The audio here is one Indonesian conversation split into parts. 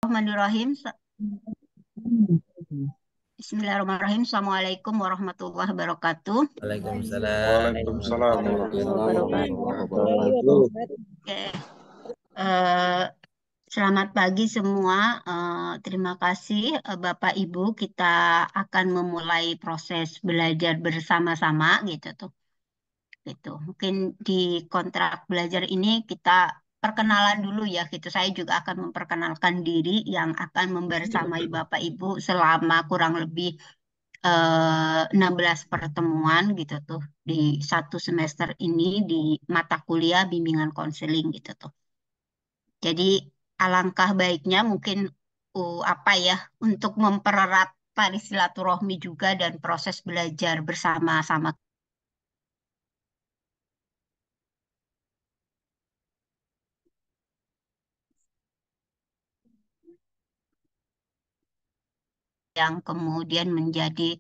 Bismillahirrahmanirrahim. Bismillahirrahmanirrahim. Assalamualaikum warahmatullahi wabarakatuh. Waalaikumsalam Waalaikumsalam warahmatullahi warahmatullahi wabarakatuh. wabarakatuh. Oke, eh, selamat pagi semua. Terima kasih Bapak Ibu. Kita akan memulai proses belajar bersama-sama gitu tuh. Gitu. Mungkin di kontrak belajar ini kita perkenalan dulu ya gitu. Saya juga akan memperkenalkan diri yang akan membersamai Bapak Ibu selama kurang lebih 16 pertemuan gitu tuh di satu semester ini di mata kuliah bimbingan konseling gitu tuh. Jadi alangkah baiknya mungkin apa ya untuk mempererat tali silaturahmi juga dan proses belajar bersama-sama yang kemudian menjadi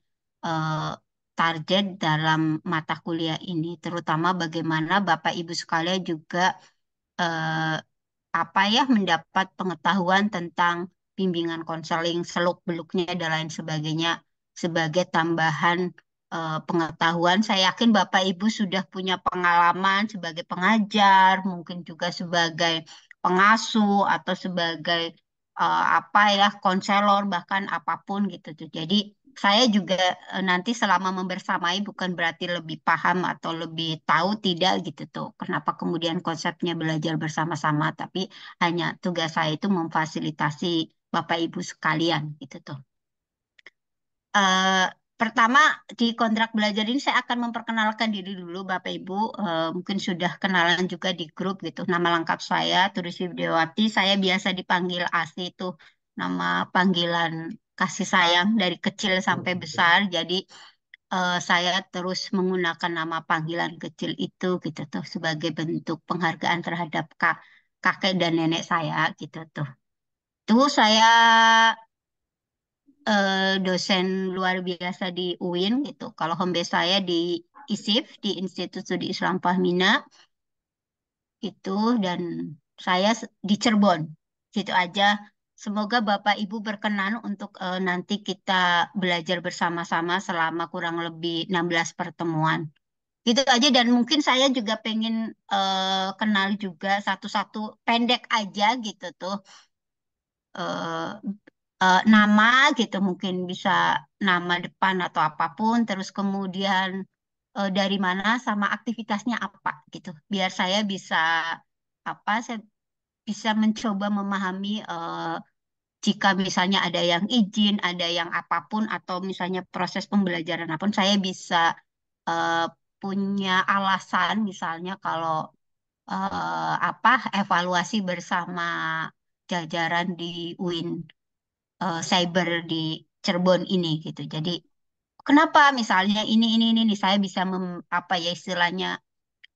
eh, target dalam mata kuliah ini, terutama bagaimana Bapak Ibu sekalian juga eh, apa ya mendapat pengetahuan tentang bimbingan konseling, seluk-beluknya dan lain sebagainya sebagai tambahan pengetahuan. Saya yakin Bapak Ibu sudah punya pengalaman sebagai pengajar, mungkin juga sebagai pengasuh atau sebagai apa ya konselor bahkan apapun gitu tuh. Jadi saya juga nanti selama membersamai bukan berarti lebih paham atau lebih tahu tidak gitu tuh. Kenapa kemudian konsepnya belajar bersama-sama, tapi hanya tugas saya itu memfasilitasi Bapak Ibu sekalian gitu tuh. Eh, Pertama di kontrak belajar ini saya akan memperkenalkan diri dulu Bapak Ibu. Mungkin sudah kenalan juga di grup gitu. Nama lengkap saya Turis Widiawati. Saya biasa dipanggil Asi itu nama panggilan kasih sayang dari kecil sampai besar. Jadi saya terus menggunakan nama panggilan kecil itu gitu tuh sebagai bentuk penghargaan terhadap kakek dan nenek saya gitu tuh. Tuh saya dosen luar biasa di UIN gitu. Kalau home base saya di ISIF, di Institut Studi Islam Fahmina itu dan saya di Cirebon. Gitu aja. Semoga Bapak Ibu berkenan untuk nanti kita belajar bersama-sama selama kurang lebih 16 pertemuan. Gitu aja dan mungkin saya juga pengen kenal juga satu-satu pendek aja gitu tuh. Eh, Nama gitu mungkin bisa nama depan atau apapun terus kemudian dari mana sama aktivitasnya apa gitu biar saya bisa apa saya bisa mencoba memahami jika misalnya ada yang izin ada yang apapun atau misalnya proses pembelajaran apapun saya bisa eh, punya alasan misalnya kalau apa evaluasi bersama jajaran di UIN cyber di Cirebon ini gitu. Jadi kenapa misalnya ini saya bisa apa ya istilahnya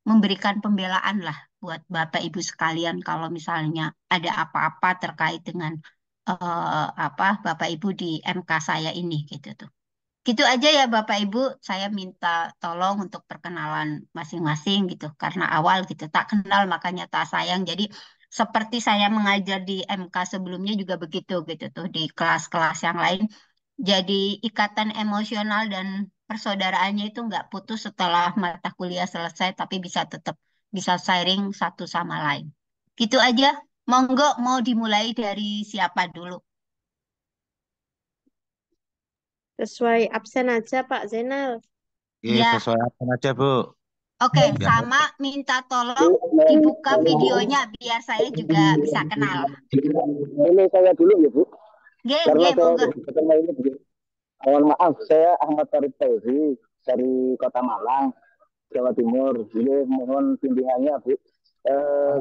memberikan pembelaan lah buat Bapak Ibu sekalian kalau misalnya ada apa-apa terkait dengan apa Bapak Ibu di MK saya ini gitu tuh. Gitu aja ya Bapak Ibu, saya minta tolong untuk perkenalan masing-masing gitu karena awal gitu tak kenal makanya tak sayang. Jadi seperti saya mengajar di MK sebelumnya juga begitu gitu tuh di kelas-kelas yang lain. Jadi ikatan emosional dan persaudaraannya itu nggak putus setelah mata kuliah selesai tapi bisa tetap bisa sharing satu sama lain. Gitu aja. Monggo mau dimulai dari siapa dulu? Sesuai absen aja Pak Zainal. Iya, Ya. sesuai apa aja, Bu? Oke, Biar sama minta tolong dibuka videonya biar saya juga bisa kenal. Ini saya dulu ya Bu, G, karena G, saya monggo. ketemu ini Bu. Mohon maaf, saya Ahmad Farid Fauzi dari Kota Malang, Jawa Timur. Jadi mohon bimbingannya Bu.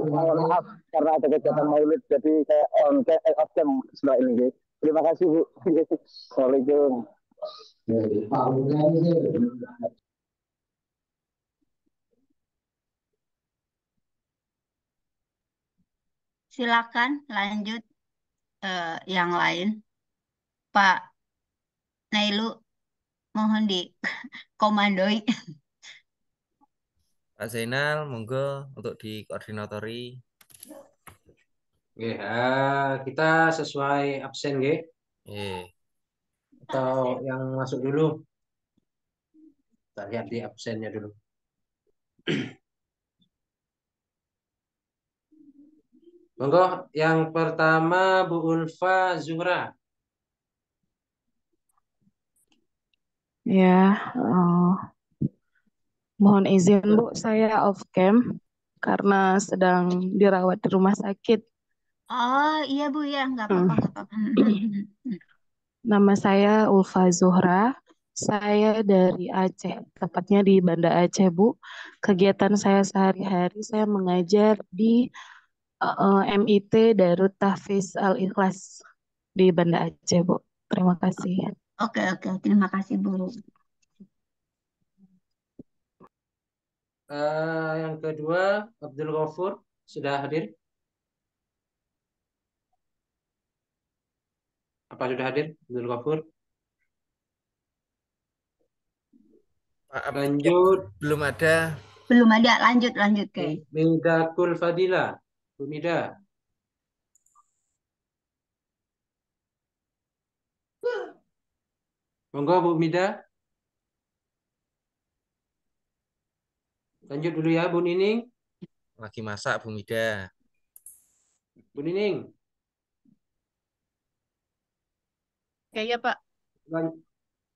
Mohon maaf karena ada kegiatan maulid, jadi saya off cam setelah ini. Bu. Terima kasih Bu. Assalamualaikum. Silakan lanjut yang lain. Pak Nailu, mohon di komandoi. Pak Zainal, monggo untuk dikoordinatori. Oke, kita sesuai absen, nggih. Atau yang masuk dulu. Kita lihat di absennya dulu. Monggo, yang pertama Bu Ulfa Zuhra. Ya, mohon izin Bu, saya off cam karena sedang dirawat di rumah sakit. Oh iya Bu ya, nggak apa-apa, nggak apa-apa. Nama saya Ulfa Zuhra. Saya dari Aceh, tepatnya di Banda Aceh, Bu. Kegiatan saya sehari-hari, saya mengajar di MIT Darut Tahfiz Al-Ikhlas di Banda Aceh, Bu. Terima kasih. Oke, terima kasih Bu. Yang kedua, Abdul Ghafur sudah hadir? Apa sudah hadir, Abdul Ghafur? Maaf, Lanjut. belum ada. Belum ada, lanjut ke. Midakul Fadila, Bu Mida. Monggo Bu Mida. Lanjut dulu ya Bu Nining. Lagi masak Bu Mida. Bu Nining. Ya, ya Pak.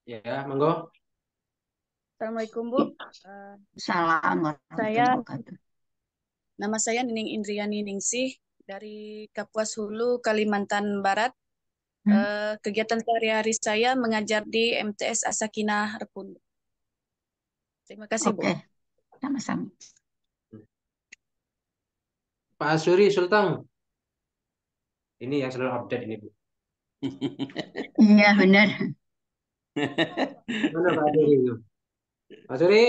Ya, monggo. Assalamualaikum Bu. Salam warahmatullahi wabarakatuh. Nama saya Nining Indriani Ningsih dari Kapuas Hulu, Kalimantan Barat. Kegiatan sehari-hari saya mengajar di MTS As-Sakinah Repun. Terima kasih Bu. Oke, sama-sama. Pak Asuri Sultan. Ini yang selalu update ini Bu. Iya benar. Mana Pak Asuri itu? Pak Asuri.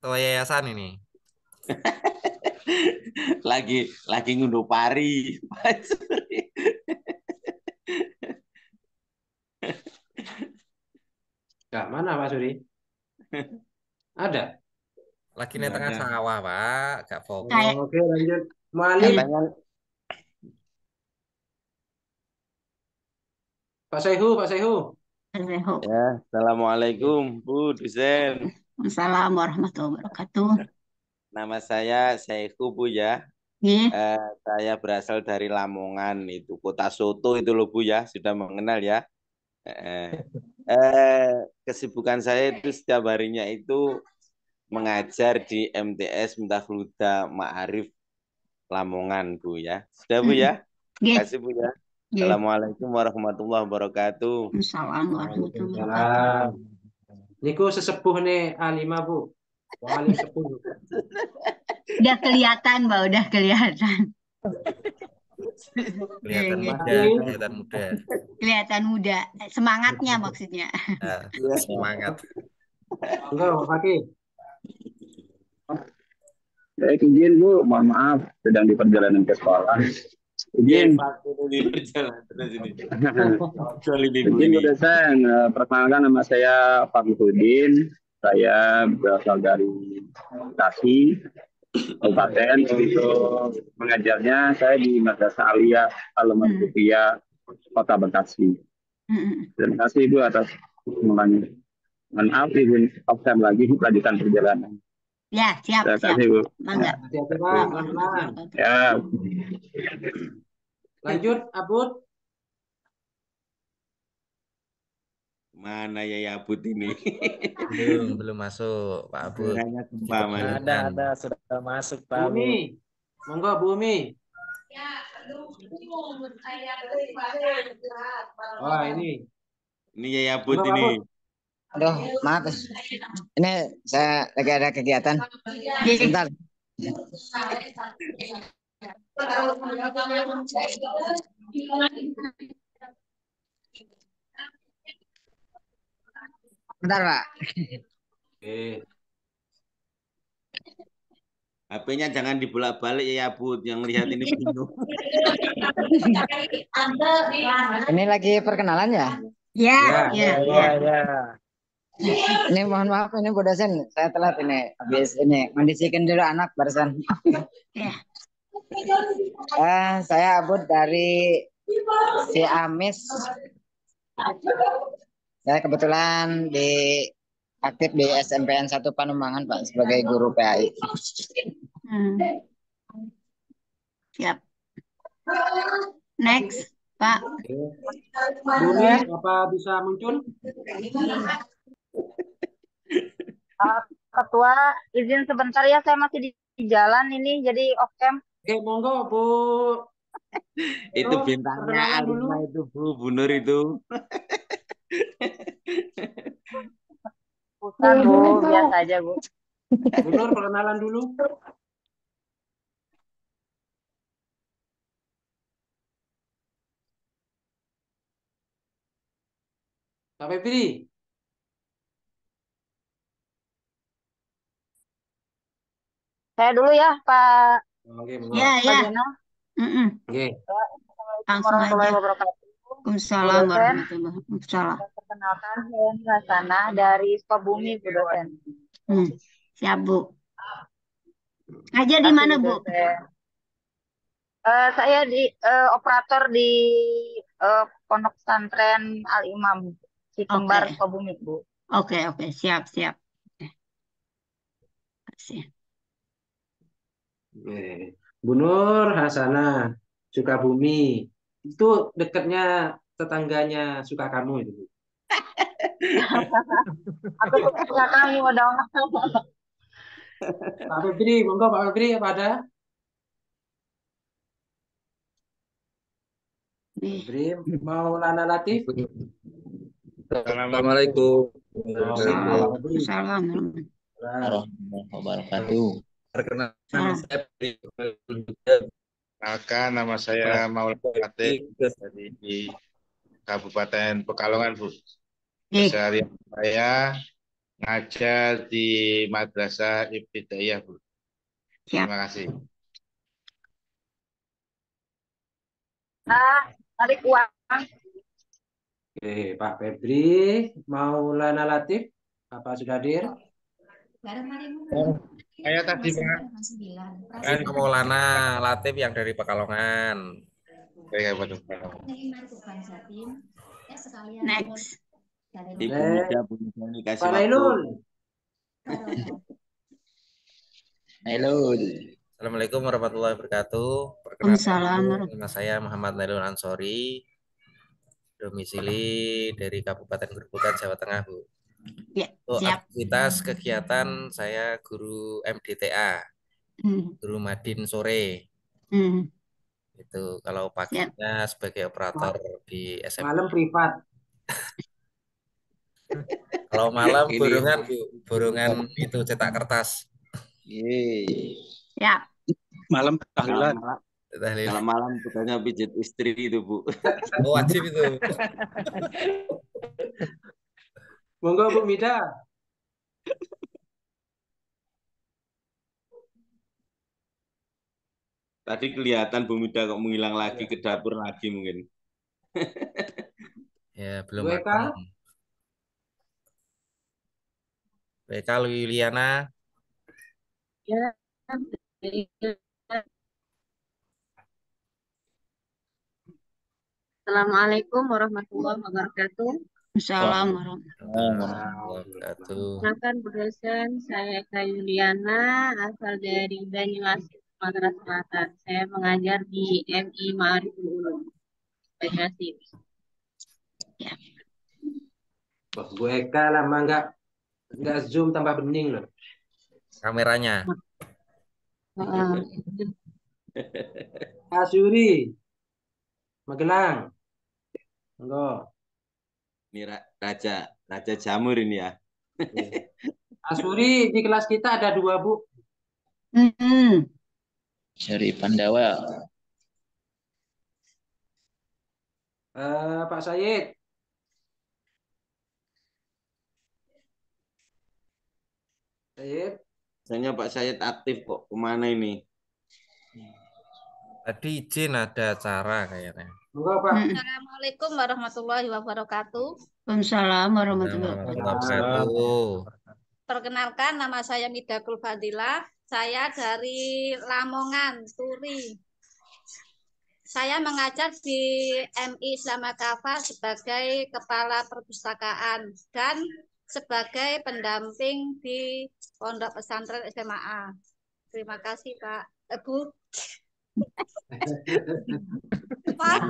Ketua yayasan ini. lagi ngunduh pari. Pak Suri. Nah, mana Pak Suri? Ada? Lagi di tengah sawah, Pak. Gak fokus. Oke, lanjut. Mualim. Pak Sehu. Ya, assalamualaikum Bu dosen. Assalamualaikum warahmatullahi wabarakatuh. Nama saya Sehu Bu ya. Saya berasal dari Lamongan, itu kota soto itu loh Bu ya, sudah mengenal ya. Kesibukan saya itu setiap harinya itu mengajar di MTS Miftahul Huda Ma'arif Lamongan Bu ya. Sudah Bu ya? Terima kasih Bu ya. Assalamualaikum warahmatullahi wabarakatuh. Assalamualaikum warahmatullahi wabarakatuh. Niku sesepuh nih A5 Bu. Paling sepuh. Udah kelihatan Mbak, udah kelihatan. Kelihatan muda. Kelihatan muda. Semangatnya maksudnya. Semangat. Enggak, Pak Fakih. Izin Bu, mohon maaf sedang di perjalanan ke sekolah. Izin. Izin Bu dosen, perkenalkan nama saya Fakihudin. Saya berasal dari Bekasi, Kabupaten. Untuk mengajarnya saya di Madrasah Aliyah Al-Marufiyah Kota Bekasi. Terima kasih Ibu atas semuanya. Mohon maaf izin absen lagi lanjutan perjalanan. Ya, siap. Terima kasih Bu. Mangga. Ya. Lanjut, Abud. Mana ya Abud ini? Belum masuk Pak Abud. Ada sudah masuk Pak Abud. Bumi. Monggo Bumi. Wah, ini. Ini ya Abud ini. Aduh, maaf. Ini saya lagi ada kegiatan. Sebentar. Bentar, Pak. HP-nya jangan dibolak-balik ya Bud, yang lihat ini bingung. Ini lagi perkenalan ya? Ya. Ini mohon maaf ini Bu dosen, saya telat ini. Habis ini mendisikan dulu anak barusan. Ya. Saya Abud dari Ciamis. Saya kebetulan aktif di SMPN 1 Panumbangan, Pak, sebagai guru PAI. Siap. Next, Pak. Bumi, apa bisa muncul? Ketua, izin sebentar ya, saya masih di jalan ini, jadi off cam. Oke, monggo Bu. Itu bintangnya Alima itu Bu Nur itu. Bukan Bu, biasa aja Bu. Bu Nur, perkenalan dulu. Pak Febri. Saya dulu ya, Pak. Oke, Ya, ya. Oke. Langsung aja. Waalaikumsalam warahmatullahi wabarakatuh. Perkenalkan, saya Rasana dari Sukabumi, Bu dosen. Siap, Bu. Ngajar di mana, Bu? Saya di operator di Pondok Pesantren Al Imam Cikembar, Sukabumi, Bu. Oke, siap. Kasih. Bu Nur Hasanah, Sukabumi. Itu dekatnya tetangganya suka kamu itu, Bu. Aku suka kamu dong. Pak Febri, monggo Pak Febri, apa ada? Febri, mau Lana Latif? Assalamualaikum. Waalaikumsalam warahmatullahi wabarakatuh. Perkenalkan nama saya Maulana Latif dari Kabupaten Pekalongan, Bu. Sehari saya ngajar di Madrasah Ibtidaiyah, Bu. Terima kasih. Tarik uang. Oke, Pak Febri, Maulana Latif, apa sudah hadir? Saya tadi Pak. Kan Maulana Latif yang dari Pekalongan. Next. Ibu Mida Bumi kasih Pak waktu. Nailul. Assalamualaikum warahmatullahi wabarakatuh. Perkenalkan, nama saya Muhammad Nailul Ansori, domisili dari Kabupaten Gerobokan, Jawa Tengah, Bu. Ya, Untuk siap. aktivitas kegiatan saya guru MDTA, guru Madin sore. Itu kalau paginya sebagai operator di SMP. Malam privat. Kalau malam borongan, Bu, borongan itu cetak kertas. Ya. Malam tahlilan. Kalau malam tugasnya pijit istri itu, Bu. Oh, wajib itu. Monggo Bu Mida. Tadi kelihatan Bu Mida kok menghilang lagi ke dapur lagi mungkin. Ya, belum makan. Weka Liliana. Ya. Assalamualaikum warahmatullahi wabarakatuh. Assalamualaikum warahmatullahi wabarakatuh. Perkenalkan Bu dosen, saya Eka Yuliana, asal dari Banyuasin, Sumatera Selatan. Saya mengajar di MI Ma'ariful Ulum, Banyuasin. Ya. Bu Eka lama nggak zoom tambah bening loh. Kameranya. Asuri, Magelang. Monggo. Ini Raja Jamur ini ya. Asuri di kelas kita ada 2, Bu. Dari Pandawa. Pak Said. Biasanya Pak Said aktif kok. Kemana ini? Tadi izin ada acara kayaknya. Assalamualaikum warahmatullahi wabarakatuh. Waalaikumsalam warahmatullahi wabarakatuh. Perkenalkan, nama saya Midakul Fadilah. Saya dari Lamongan, Turi. Saya mengajar di MI Islam Kafah sebagai kepala perpustakaan dan sebagai pendamping di Pondok Pesantren SMA. Terima kasih, Pak. Bu. Pak.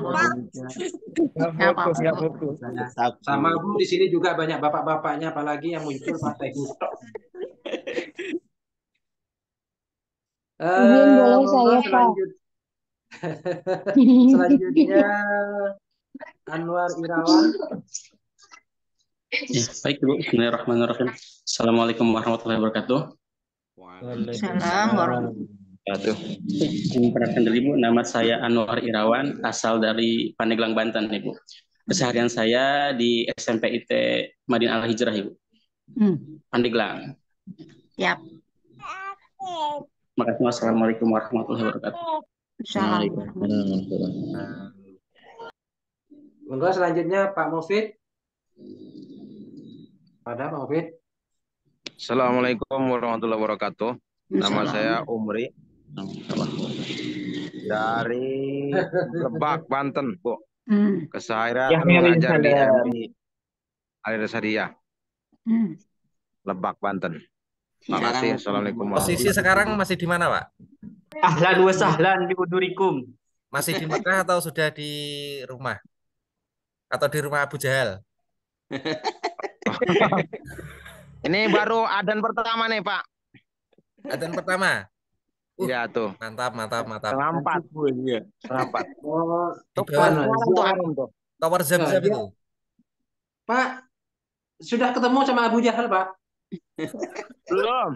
Sama Bu, di sini juga banyak bapak-bapaknya, apalagi yang muncul Pak Teguh. Boleh saya, Pak. Selanjutnya Anwar Irawan. Ya, baik Bu. Bismillahirrahmanirrahim. Assalamualaikum warahmatullahi wabarakatuh. Waalaikumsalam warahmatullahi wabarakatuh. Perkenalkan diri Bu, nama saya Anwar Irawan, asal dari Pandeglang, Banten, Ibu. Keseharian saya di SMP IT Madinah Al Hijrah, Ibu. Pandeglang. Yap. Makasih. Wassalamualaikum warahmatullahi wabarakatuh. Assalamualaikum. Monggo selanjutnya Pak Mufid. Pada Pak Mufid. Assalamualaikum warahmatullahi wabarakatuh. Nama saya Umri dari Lebak, Banten, Bu. Keseharian mengajar di MI Al-Irsadiyah, Lebak, Banten. Terima kasih. Assalamualaikum warahmatullahi Posisi sekarang masih di mana, Pak? Ahlan wa sahlan bi udurikum. Masih di Mekah atau sudah di rumah? Atau di rumah Abu Jahal? Ini baru adzan pertama nih, Pak. Adzan pertama? Iya tuh. Mantap. Serampat. Serampat. Oh, Tower Zam-Zam itu. Pak, sudah ketemu sama Abu Jahal, Pak? Belum.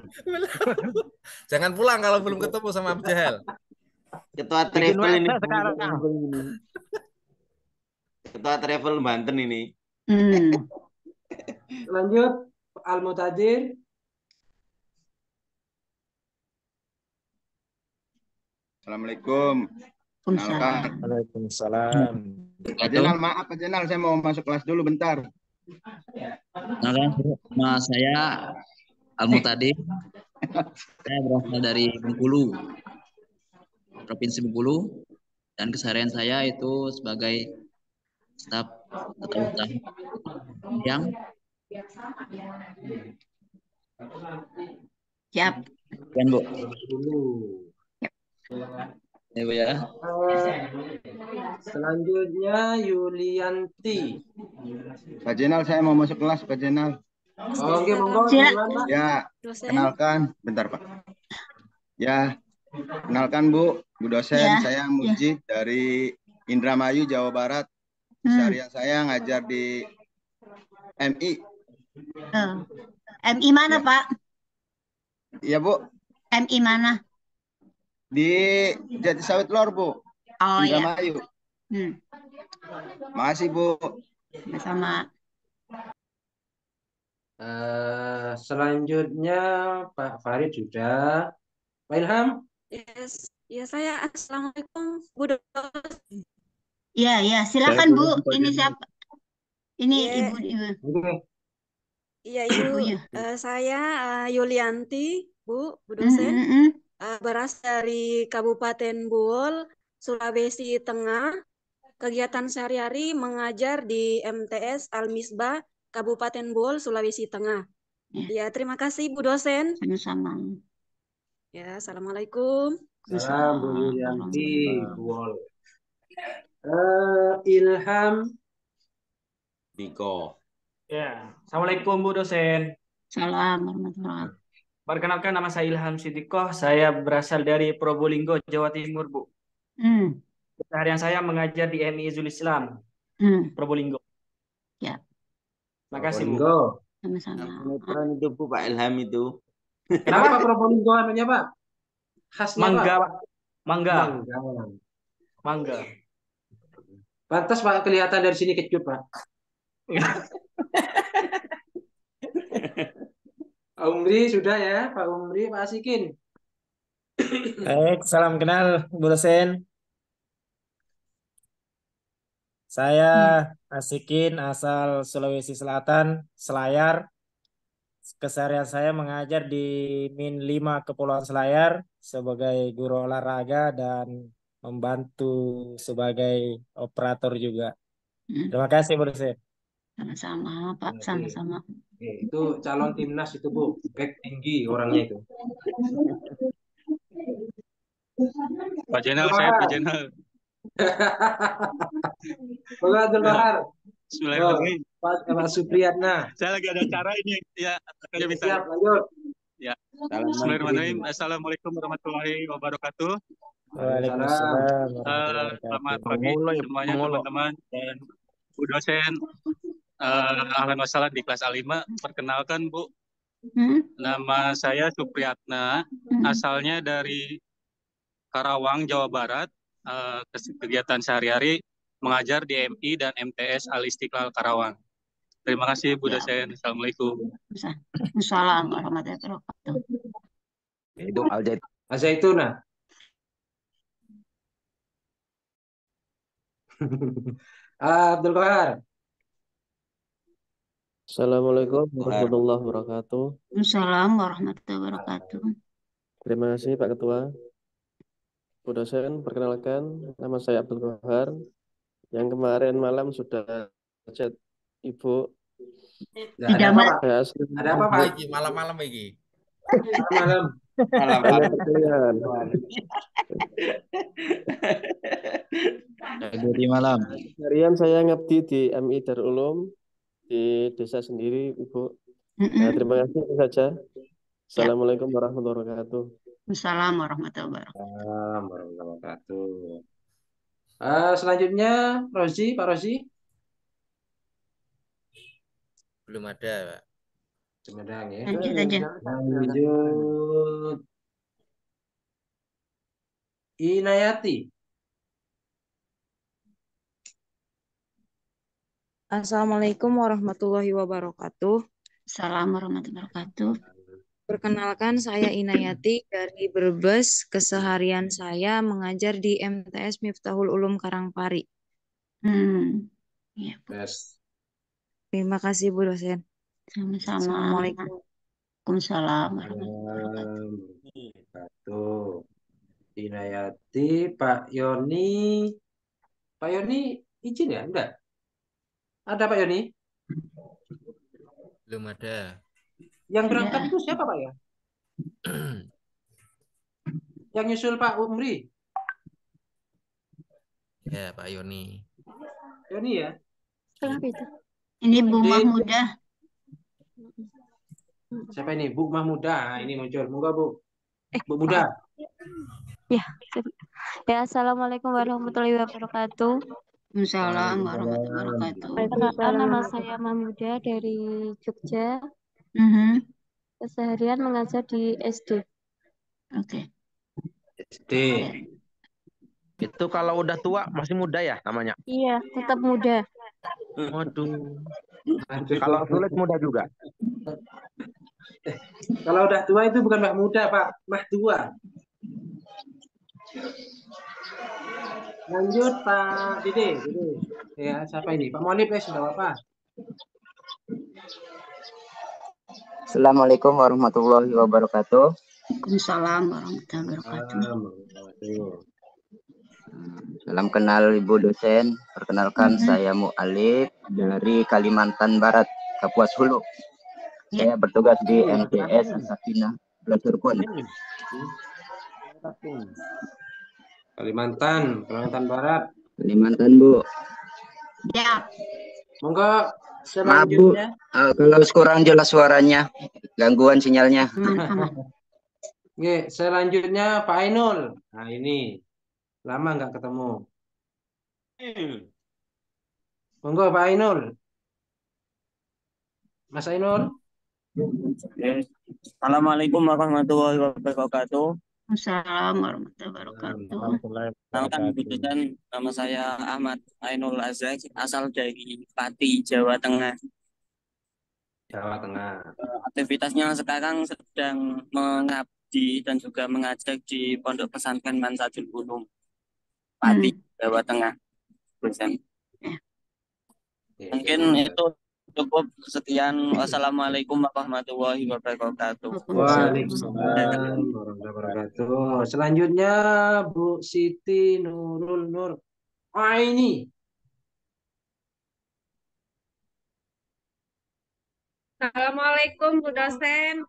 Jangan pulang kalau belum ketemu sama Abu Jahal. Ketua travel ini sekarang. Ketua travel Banten ini. Lanjut Al-Mutadir. Assalamualaikum. Waalaikumsalam. Pak Jenal, maaf Pak Jenal, saya mau masuk kelas dulu bentar. Nama saya Al-Mutadir. Saya berasal dari Bengkulu, Provinsi Bengkulu, dan keseharian saya itu sebagai staf tata yang Siap. kan Bu. Ya Bu ya. Selanjutnya Yulianti. Pak Jenal, saya mau masuk kelas Pak Jenal. Oke, monggo. Ya, kenalkan, bentar Pak. Ya, kenalkan Bu dosen, Ya, saya Mujid dari Indramayu, Jawa Barat. Seharian saya ngajar di MI. MI mana, Pak? Iya Bu, MI mana? di Jatisawit Lor Bu, Oh ya. Indramayu. Makasih Bu. Sama. Selanjutnya Pak Farid sudah. Pak Ilham. Yes. Ya saya Assalamualaikum Bu Dosen. Ya, silakan Bu. Ini siapa? Ini Ya. Ibu. Iya Ibu, saya Yulianti, Bu dosen, berasal dari Kabupaten Buol, Sulawesi Tengah. Kegiatan sehari-hari mengajar di MTS Al-Misbah, Kabupaten Buol, Sulawesi Tengah. Ya, terima kasih Bu dosen. Sama-sama. Ya, Assalamualaikum. Salam Bu Yulianti. Ilham Diko. Ya, Assalamualaikum Bu dosen. Salam warahmatullahi. Perkenalkan nama saya Ilham Sidikoh. Saya berasal dari Probolinggo, Jawa Timur Bu. Keseharian saya mengajar di MI Izul Islam, Probolinggo. Ya. Terima kasih Bu. Sama-sama. Sinetron itu Bu, Pak Ilham itu. Kenapa Probolinggo anunya Pak? Khasnya Mangga, Pak? Mangga. Pantas Pak kelihatan dari sini kecut Pak. Pak Umri sudah ya, Pak Umri, Pak Asikin. Baik, salam kenal Bu dosen. Saya Asikin, asal Sulawesi Selatan, Selayar. keseharian saya mengajar di Min 5 Kepulauan Selayar sebagai guru olahraga dan membantu sebagai operator juga. Terima kasih, Bu dosen. Sama-sama, Pak. Sama-sama. Itu calon timnas itu, Bu. Back tinggi orangnya itu. Pak Jenal, saya Pak Jenal. Bang Abdul Bahar. Bismillahirrahmanirrahim. Pak Supriyatna. Saya lagi ada acara ini ya. Siap, lanjut. Ya. Bismillahirrahmanirrahim. Assalamualaikum warahmatullahi wabarakatuh. Waalaikumsalam. Selamat pagi semuanya teman-teman dan Bu dosen. Ahlan wassalam di kelas A5. Perkenalkan Bu, nama saya Supriyatna, asalnya dari Karawang, Jawa Barat. Kegiatan sehari-hari mengajar di MI dan MTS Al Istiqlal Karawang. Terima kasih Bu dosen. Assalamualaikum. Assalamualaikum warahmatullahi wabarakatuh. Ibu Al-Zaituna. Abdul Bahar. Assalamualaikum warahmatullahi wabarakatuh. Assalamualaikum warahmatullahi wabarakatuh. Terima kasih Pak Ketua. Bu dosen, perkenalkan nama saya Abdul Bahar. Yang kemarin malam sudah chat Ibu. Ada apa, Pak? Ada apa, Pak? Malam-malam iki. Malam. Di malam. Harian saya ngabdi di MI Darul Ulum di desa sendiri, Ibu. Nah, terima kasih itu saja. Assalamualaikum warahmatullahi wabarakatuh. Assalamualaikum warahmatullahi wabarakatuh. Assalamualaikum warahmatullahi wabarakatuh. Selanjutnya Rozi, Pak Rozi. Belum ada, Pak. Belum ada ya. Lanjut aja. Lanjut. Inayati. Assalamualaikum warahmatullahi wabarakatuh. Assalamualaikum warahmatullahi wabarakatuh. Perkenalkan, saya Inayati dari Brebes. Keseharian saya mengajar di MTS Miftahul Ulum Karangpari. Ya, Bu. Terima kasih Bu dosen. Sama-sama. Assalamualaikum. Waalaikumsalam warahmatullahi wabarakatuh. Inayati, Pak Yoni. Pak Yoni izin ya? Enggak? Ada Pak Yoni? Belum ada. Yang berangkat itu siapa Pak ya? Yang nyusul Pak Umri? Ya, Pak Yoni. Yoni ya? Kenapa itu? Ini Bu Mahmudah. Siapa ini? Bu Mahmudah. Nah, ini muncul. Moga Bu. Bu Muda. Ya. Ya, Assalamualaikum warahmatullahi wabarakatuh. Assalamualaikum warahmatullahi wabarakatuh. Perkenalkan, nama saya Mahmudah dari Jogja. Keseharian mengajar di SD. Oke. SD. Itu kalau udah tua masih muda ya namanya? Iya, tetap muda. Waduh. Kalau sulit muda juga. Kalau udah tua itu bukan Mbak Muda, Pak. Mah tua. Lanjut Pak Dede. Ya, siapa ini? Pak Monip ya, sudah apa? Assalamualaikum warahmatullahi wabarakatuh. Waalaikumsalam warahmatullahi wabarakatuh. Salam kenal Ibu dosen. Perkenalkan saya Mu'alif dari Kalimantan Barat, Kapuas Hulu. Saya bertugas di MTS Asakina Blesurkun. Kalimantan Barat. Kalimantan, Bu. Ya. Monggo Maaf, Bu. Kalau kurang jelas suaranya, gangguan sinyalnya. Oke, selanjutnya Pak Ainul. Nah, ini lama nggak ketemu. Monggo Pak Ainul. Mas Ainul. Assalamualaikum warahmatullahi wabarakatuh. Assalamualaikum warahmatullahi wabarakatuh. Kenalkan Bu dosen, nama saya Ahmad Ainul Azhar, asal dari Pati, Jawa Tengah. Jawa Tengah. Aktivitasnya sekarang sedang mengabdi dan juga mengajar di Pondok Pesantren Mansajul Ulum, Pati, Jawa Tengah. Dosen. Mungkin itu Cukup sekian. Wassalamualaikum warahmatullahi wabarakatuh. Waalaikumsalam warahmatullahi wabarakatuh. Selanjutnya Bu Siti Nurul Nur Aini. Assalamualaikum Bu dosen.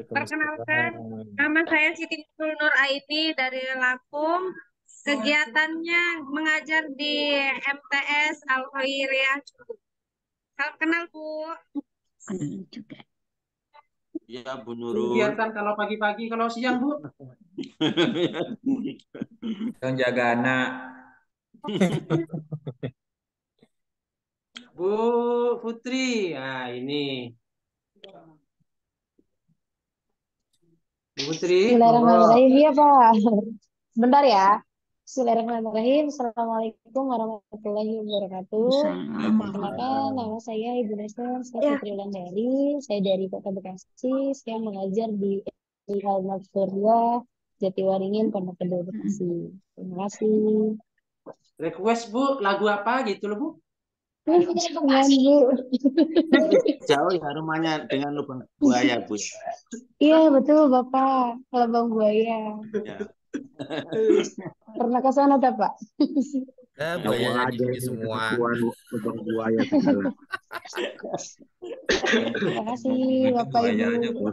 Perkenalkan, nama saya Siti Nur Aini dari Lampung. Kegiatannya mengajar di MTS Al Khairiyah. Kenal Bu? Kenal juga. Iya Bu Nurul. Kegiatan kalau pagi-pagi, kalau siang Bu? Yang jaga anak. Bu Putri, nah ini. Bu Putri, Bismillahirrahmanirrahim. Iya Pak. Sebentar ya. Bismillahirrahmanirrahim. Assalamualaikum warahmatullahi wabarakatuh. Perkenalkan, nama saya Ibu Nesen Putri Wulandari. Saya dari Kota Bekasi. Saya mengajar di Al-Maghfuriyah Jatiwaringin, Pondok Gede, Bekasi. Terima kasih. Request Bu, lagu apa gitu loh Bu? Jauh ya rumahnya dengan lubang buaya Bu. Iya betul Bapak, Lubang Buaya. Ya. Pernah ke sana tak Pak? Ya, buayanya aja gigi semua. lubang buaya segala. Terima kasih Bapak Ibu.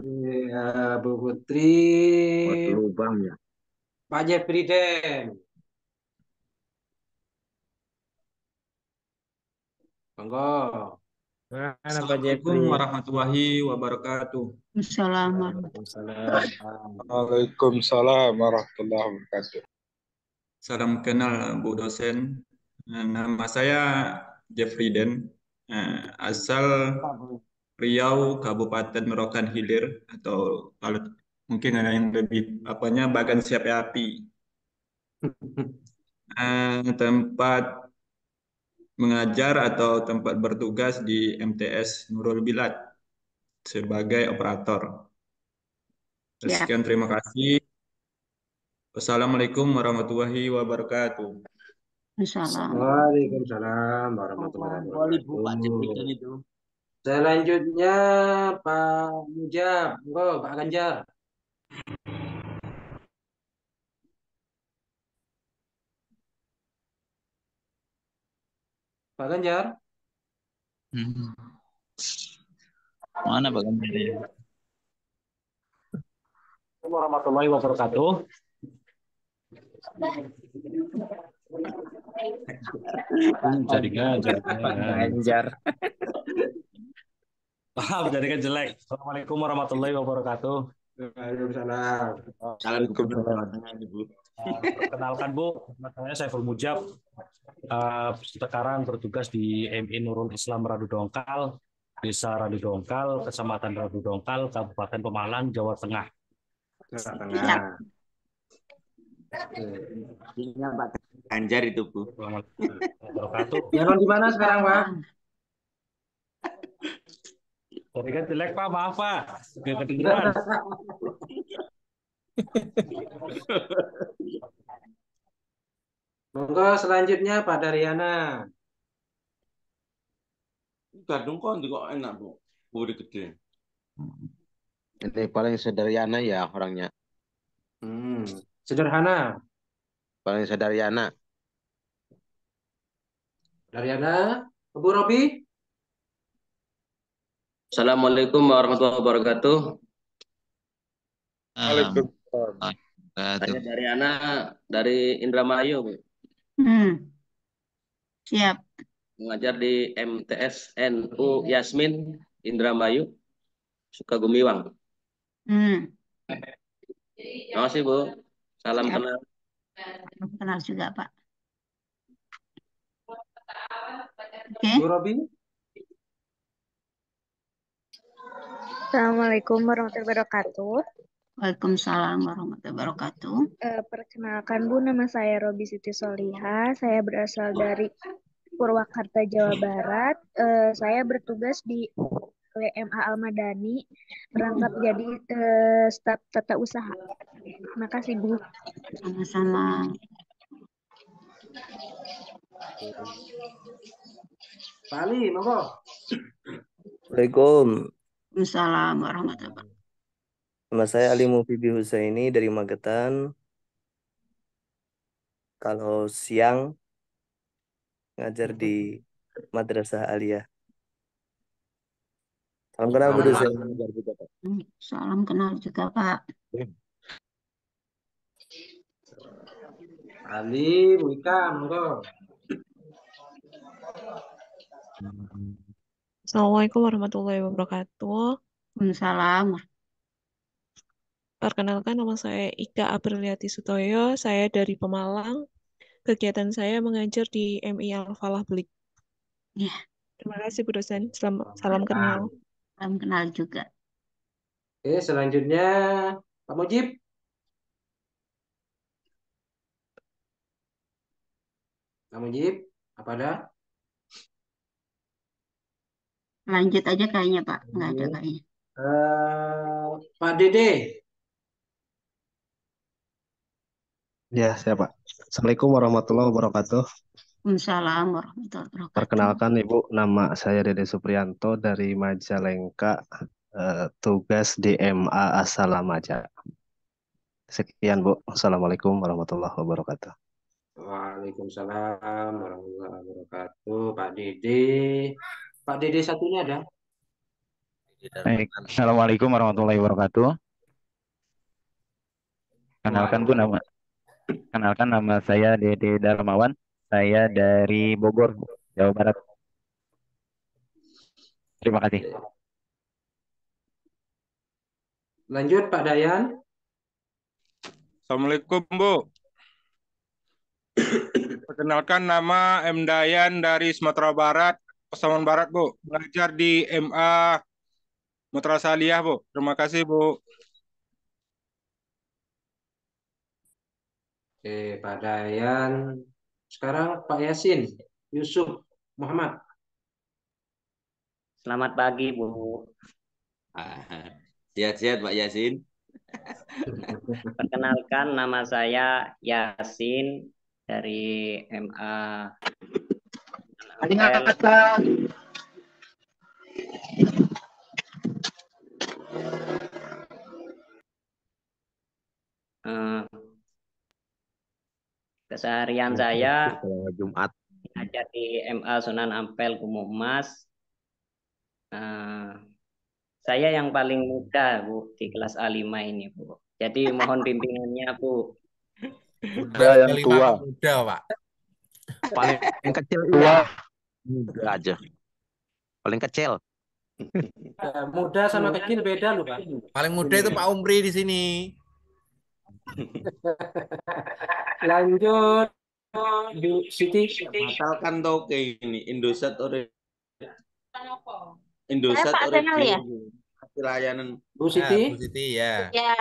Ya, Bu Putri. Lubangnya. Pak Jeffrey Den. Monggo. Assalamualaikum warahmatullahi wabarakatuh. Waalaikumsalam warahmatullahi wabarakatuh. Salam kenal Bu dosen. Nama saya Jeffrey Den, asal Riau, Kabupaten Rokan Hilir, atau kalau mungkin ada yang lebih Bagan Siap Api. Tempat mengajar atau tempat bertugas di MTS Nurul Bilad sebagai operator. Sekian, terima kasih. Wassalamualaikum warahmatullahi wabarakatuh. Waalaikumsalam warahmatullahi wabarakatuh. Selanjutnya Pak Mujab, Pak Ganjar. Pak Ganjar. Mana Pak Ganjar ya? Warahmatullahi wabarakatuh. Jaringan Ganjar. Jaringan jelek. Assalamualaikum warahmatullahi wabarakatuh. Waalaikumsalam. Perkenalkan Bu, nama saya Saiful Mujab. Sekarang bertugas di MI Nurul Islam Radu Dongkal, Desa Radu Dongkal, Kecamatan Radu Dongkal, Kabupaten Pemalang, Jawa Tengah. Ini Pak Ganjar itu Bu. Jalan di mana sekarang Pak? Tadi kan jelek Pak, maaf Pak. Gak kedengeran. Monggo selanjutnya Pak Daryana. Gadung kok enak Bu. Buri gede. Ini paling sederhana ya orangnya. Sederhana. Paling sederhana. Daryana, Bu Robi. Assalamualaikum warahmatullahi wabarakatuh. Waalaikumsalam. Saya dari dari Indramayu. Siap. Mengajar di MTS NU Yasmin Indramayu, Sukagumiwang. Terima kasih Bu. Salam kenal. Kenal juga Pak. Bu Robi. Assalamualaikum warahmatullahi wabarakatuh. Waalaikumsalam warahmatullahi wabarakatuh. Perkenalkan Bu, nama saya Robi Siti Soliha. Saya berasal dari Purwakarta, Jawa Barat. Saya bertugas di LMA Al-Madani, merangkap jadi staf tata usaha. Terima kasih Bu. Sama-sama. Pak Ali, monggo. Assalamualaikum. Waalaikumsalam warahmatullahi wabarakatuh. Nama saya Ali Mufibi Husaini dari Magetan. Kalau siang ngajar di Madrasah Aliyah. Salam kenal Bu dosen. Salam kenal juga Pak. Ali, Bu Ika, monggo. Assalamualaikum warahmatullahi wabarakatuh. Waalaikumsalam. Perkenalkan nama saya Ika Apriliati Sutoyo. Saya dari Pemalang. Kegiatan saya mengajar di MI Al-Falah Belik. Ya. Terima kasih Bu dosen. Salam kenal. Salam kenal juga. Oke, selanjutnya Pak Mujib. Pak Mujib, apa ada? Lanjut aja kayaknya Pak. Nggak ada kayaknya. Pak Dede. Ya, saya Pak. Assalamualaikum warahmatullahi wabarakatuh. Waalaikumsalam warahmatullahi wabarakatuh. Perkenalkan Ibu, nama saya Dede Supriyanto dari Majalengka, tugas di MA Asalamaja. Sekian Bu. Assalamualaikum warahmatullahi wabarakatuh. Waalaikumsalam warahmatullahi wabarakatuh. Pak Dede. Pak Dede satunya ada? Baik. Assalamualaikum warahmatullahi wabarakatuh. Kenalkan nama saya Dede Darmawan. Saya dari Bogor, Jawa Barat. Terima kasih. Lanjut Pak Dayan. Assalamualaikum Bu. Perkenalkan nama M. Dayan dari Sumatera Barat, Pasaman Barat Bu. Mengajar di MA Madrasah Aliyah Bu. Terima kasih Bu. Oke, Pak Dayan. Sekarang Pak Yasin Yusuf Muhammad. Selamat pagi Bu. Sehat-sehat Pak Yasin. Perkenalkan nama saya Yasin dari MA. Keseharian saya Jumat mengajar di MA Sunan Ampel Gumuk Emas. Saya yang paling muda Bu di kelas A5 ini Bu. Jadi mohon bimbingannya Bu. Muda yang tua. Muda Pak. Paling kecil tua. Muda aja. Paling kecil. Muda sama kecil beda loh Pak. Paling muda itu Pak Umri di sini. Lanjut Bu Siti. Batalkan toke ini Indosat ore. Indosat Pak ore Senal ya? layanan. Bu Siti. Bu Siti ya. Ya.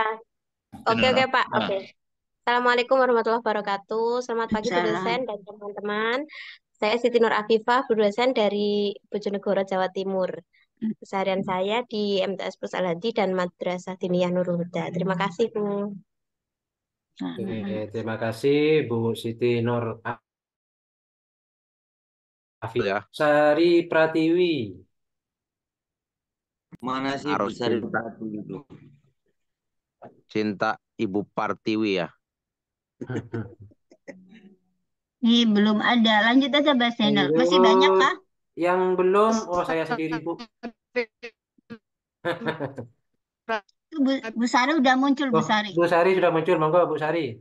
Oke Pak. Oke. Assalamualaikum warahmatullahi wabarakatuh. Selamat pagi Bu dosen dan teman-teman. Saya Siti Nur Afifah, Bu dosen dari Bojonegoro, Jawa Timur. Keseharian saya di MTS Plus Al-Hadi dan Madrasah Diniyah Nurul Huda. Terima kasih Bu. Oke, terima kasih Bu Siti Nur Afifah. Sari Pratiwi. Mana sih Harus Sari cinta. Pratiwi itu? Cinta Ibu Partiwi ya. Ini belum ada. Lanjut aja Mbak Senal. Masih banyak kah? Yang belum, saya sendiri Bu. Bu Sari udah muncul Bu Sari. Bu Sari sudah muncul, monggo Bu Sari.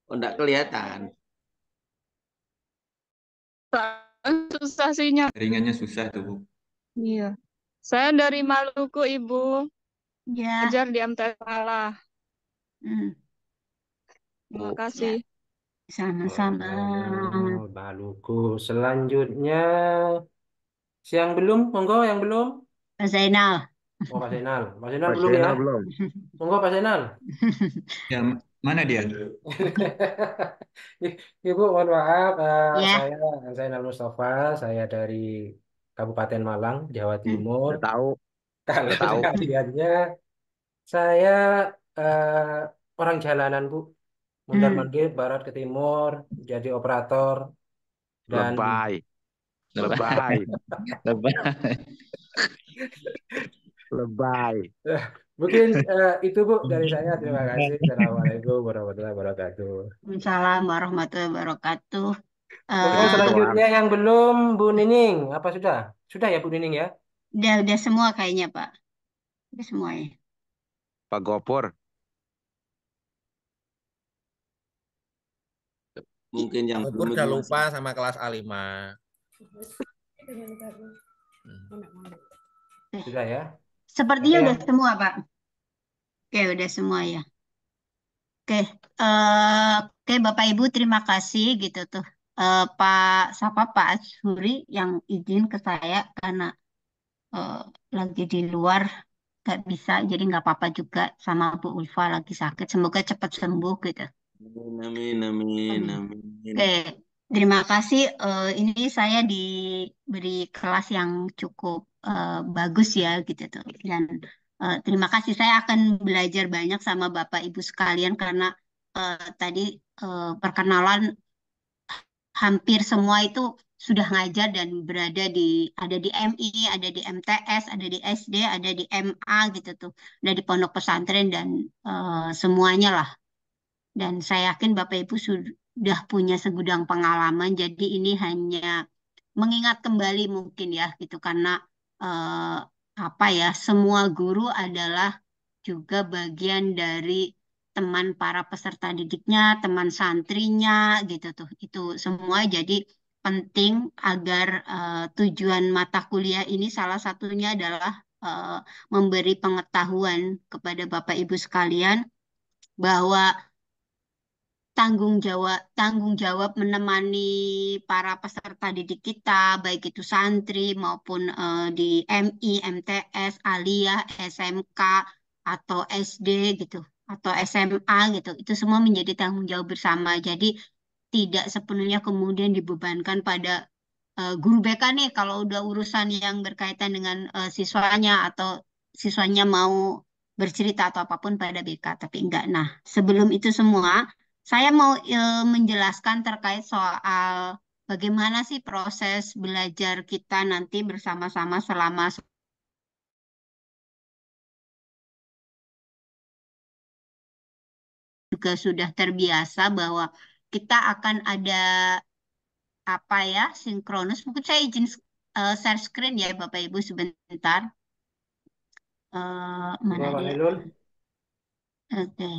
Oh, enggak kelihatan. Susah sinyal. Jaringannya susah tuh Bu. Iya. Saya dari Maluku Ibu. Ya. Ajar di MTS Malah. Terima kasih. Sama-sama. Maluku. Selanjutnya siang belum, monggo yang belum. Pak Zainal. Oh Pak Zainal. Pak Zainal belum ya? Belum. Monggo Pak Zainal. Ya, mana dia? Ibu mohon maaf, Ya. saya Zainal Mustafa, saya dari Kabupaten Malang, Jawa Timur. Tahu. Kalau Tahu. kaliannya saya orang jalanan Bu, mondar-mandir barat ke timur, jadi operator Dan Lebay. Lebay. Lebay. Lebay. mungkin itu Bu dari saya. Terima kasih. Assalamualaikum warahmatullahi wabarakatuh. Waalaikumsalam warahmatullahi wabarakatuh. Monggo selanjutnya yang belum Bu Nining. Apa sudah? Sudah ya Bu Nining ya? Udah semua kayaknya Pak. Udah semua ya. Pak Gopur. Mungkin yang Gopur belum udah itu lupa sama kelas A5. Sudah ya? Sepertinya Oke. udah semua Pak. Oke, udah semua ya. Oke, oke Bapak Ibu terima kasih gitu tuh. Pak Azhuri yang izin ke saya karena lagi di luar nggak bisa, jadi nggak apa-apa juga sama Bu Ulfa lagi sakit. Semoga cepat sembuh gitu. Amin, amin, amin. Oke, terima kasih. Ini saya diberi kelas yang cukup bagus ya gitu tuh. Dan terima kasih. Saya akan belajar banyak sama Bapak Ibu sekalian karena tadi perkenalan hampir semua itu sudah ngajar dan ada di MI, ada di MTS, ada di SD, ada di MA gitu tuh, ada di pondok pesantren dan semuanya lah. Dan saya yakin Bapak Ibu sudah punya segudang pengalaman, jadi ini hanya mengingat kembali mungkin ya gitu karena eh, apa ya semua guru adalah juga bagian dari teman para peserta didiknya, teman santrinya gitu tuh. Itu semua jadi penting agar tujuan mata kuliah ini salah satunya adalah memberi pengetahuan kepada Bapak Ibu sekalian bahwa tanggung jawab menemani para peserta didik kita, baik itu santri maupun di MI, MTS, Aliyah, SMK atau SD gitu, atau SMA gitu, itu semua menjadi tanggung jawab bersama. Jadi tidak sepenuhnya kemudian dibebankan pada guru BK nih kalau udah urusan yang berkaitan dengan siswanya atau siswanya mau bercerita atau apapun pada BK, tapi enggak. Nah, sebelum itu semua, saya mau menjelaskan terkait soal bagaimana sih proses belajar kita nanti bersama-sama selama juga sudah terbiasa bahwa kita akan ada apa ya sinkronus. Mungkin saya izin share screen ya Bapak Ibu sebentar. Mana Pak dia? Nailul. Oke.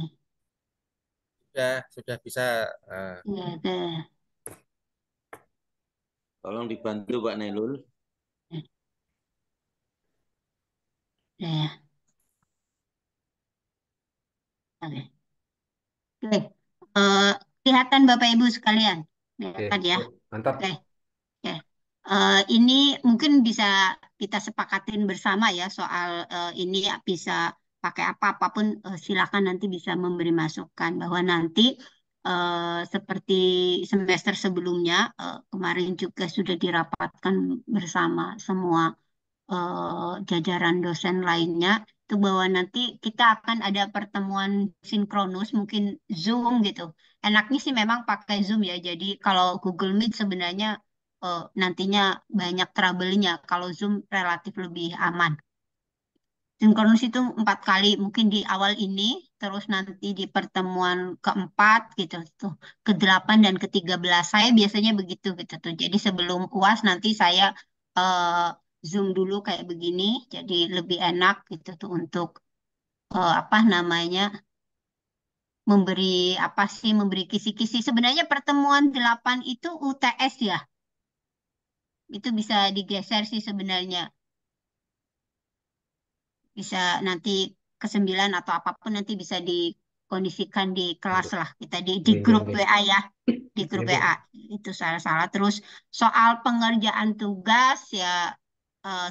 Sudah bisa. Ya, oke. Tolong dibantu Pak Nailul. Ya. Oke. Oke. Kelihatan Bapak Ibu sekalian. Lihat ya. Mantap. Oke. Oke. Ini mungkin bisa kita sepakatin bersama ya soal ini bisa pakai apapun silakan nanti bisa memberi masukan bahwa nanti seperti semester sebelumnya kemarin juga sudah dirapatkan bersama semua jajaran dosen lainnya itu bahwa nanti kita akan ada pertemuan sinkronus mungkin Zoom gitu. Enaknya sih memang pakai Zoom ya. Jadi kalau Google Meet sebenarnya nantinya banyak trouble-nya. Kalau Zoom relatif lebih aman. Sinkronus itu 4 kali mungkin di awal ini, terus nanti di pertemuan keempat gitu tuh, ke-8 dan ke-13. Saya biasanya begitu gitu tuh. Jadi sebelum UAS nanti saya eh, Zoom dulu kayak begini, jadi lebih enak gitu tuh untuk apa namanya memberi kisi-kisi. Sebenarnya pertemuan 8 itu UTS ya. Itu bisa digeser sih sebenarnya. Bisa nanti ke-9 atau apapun nanti bisa dikondisikan di kelas lah kita di grup WA ya di grup WA itu salah terus soal pengerjaan tugas ya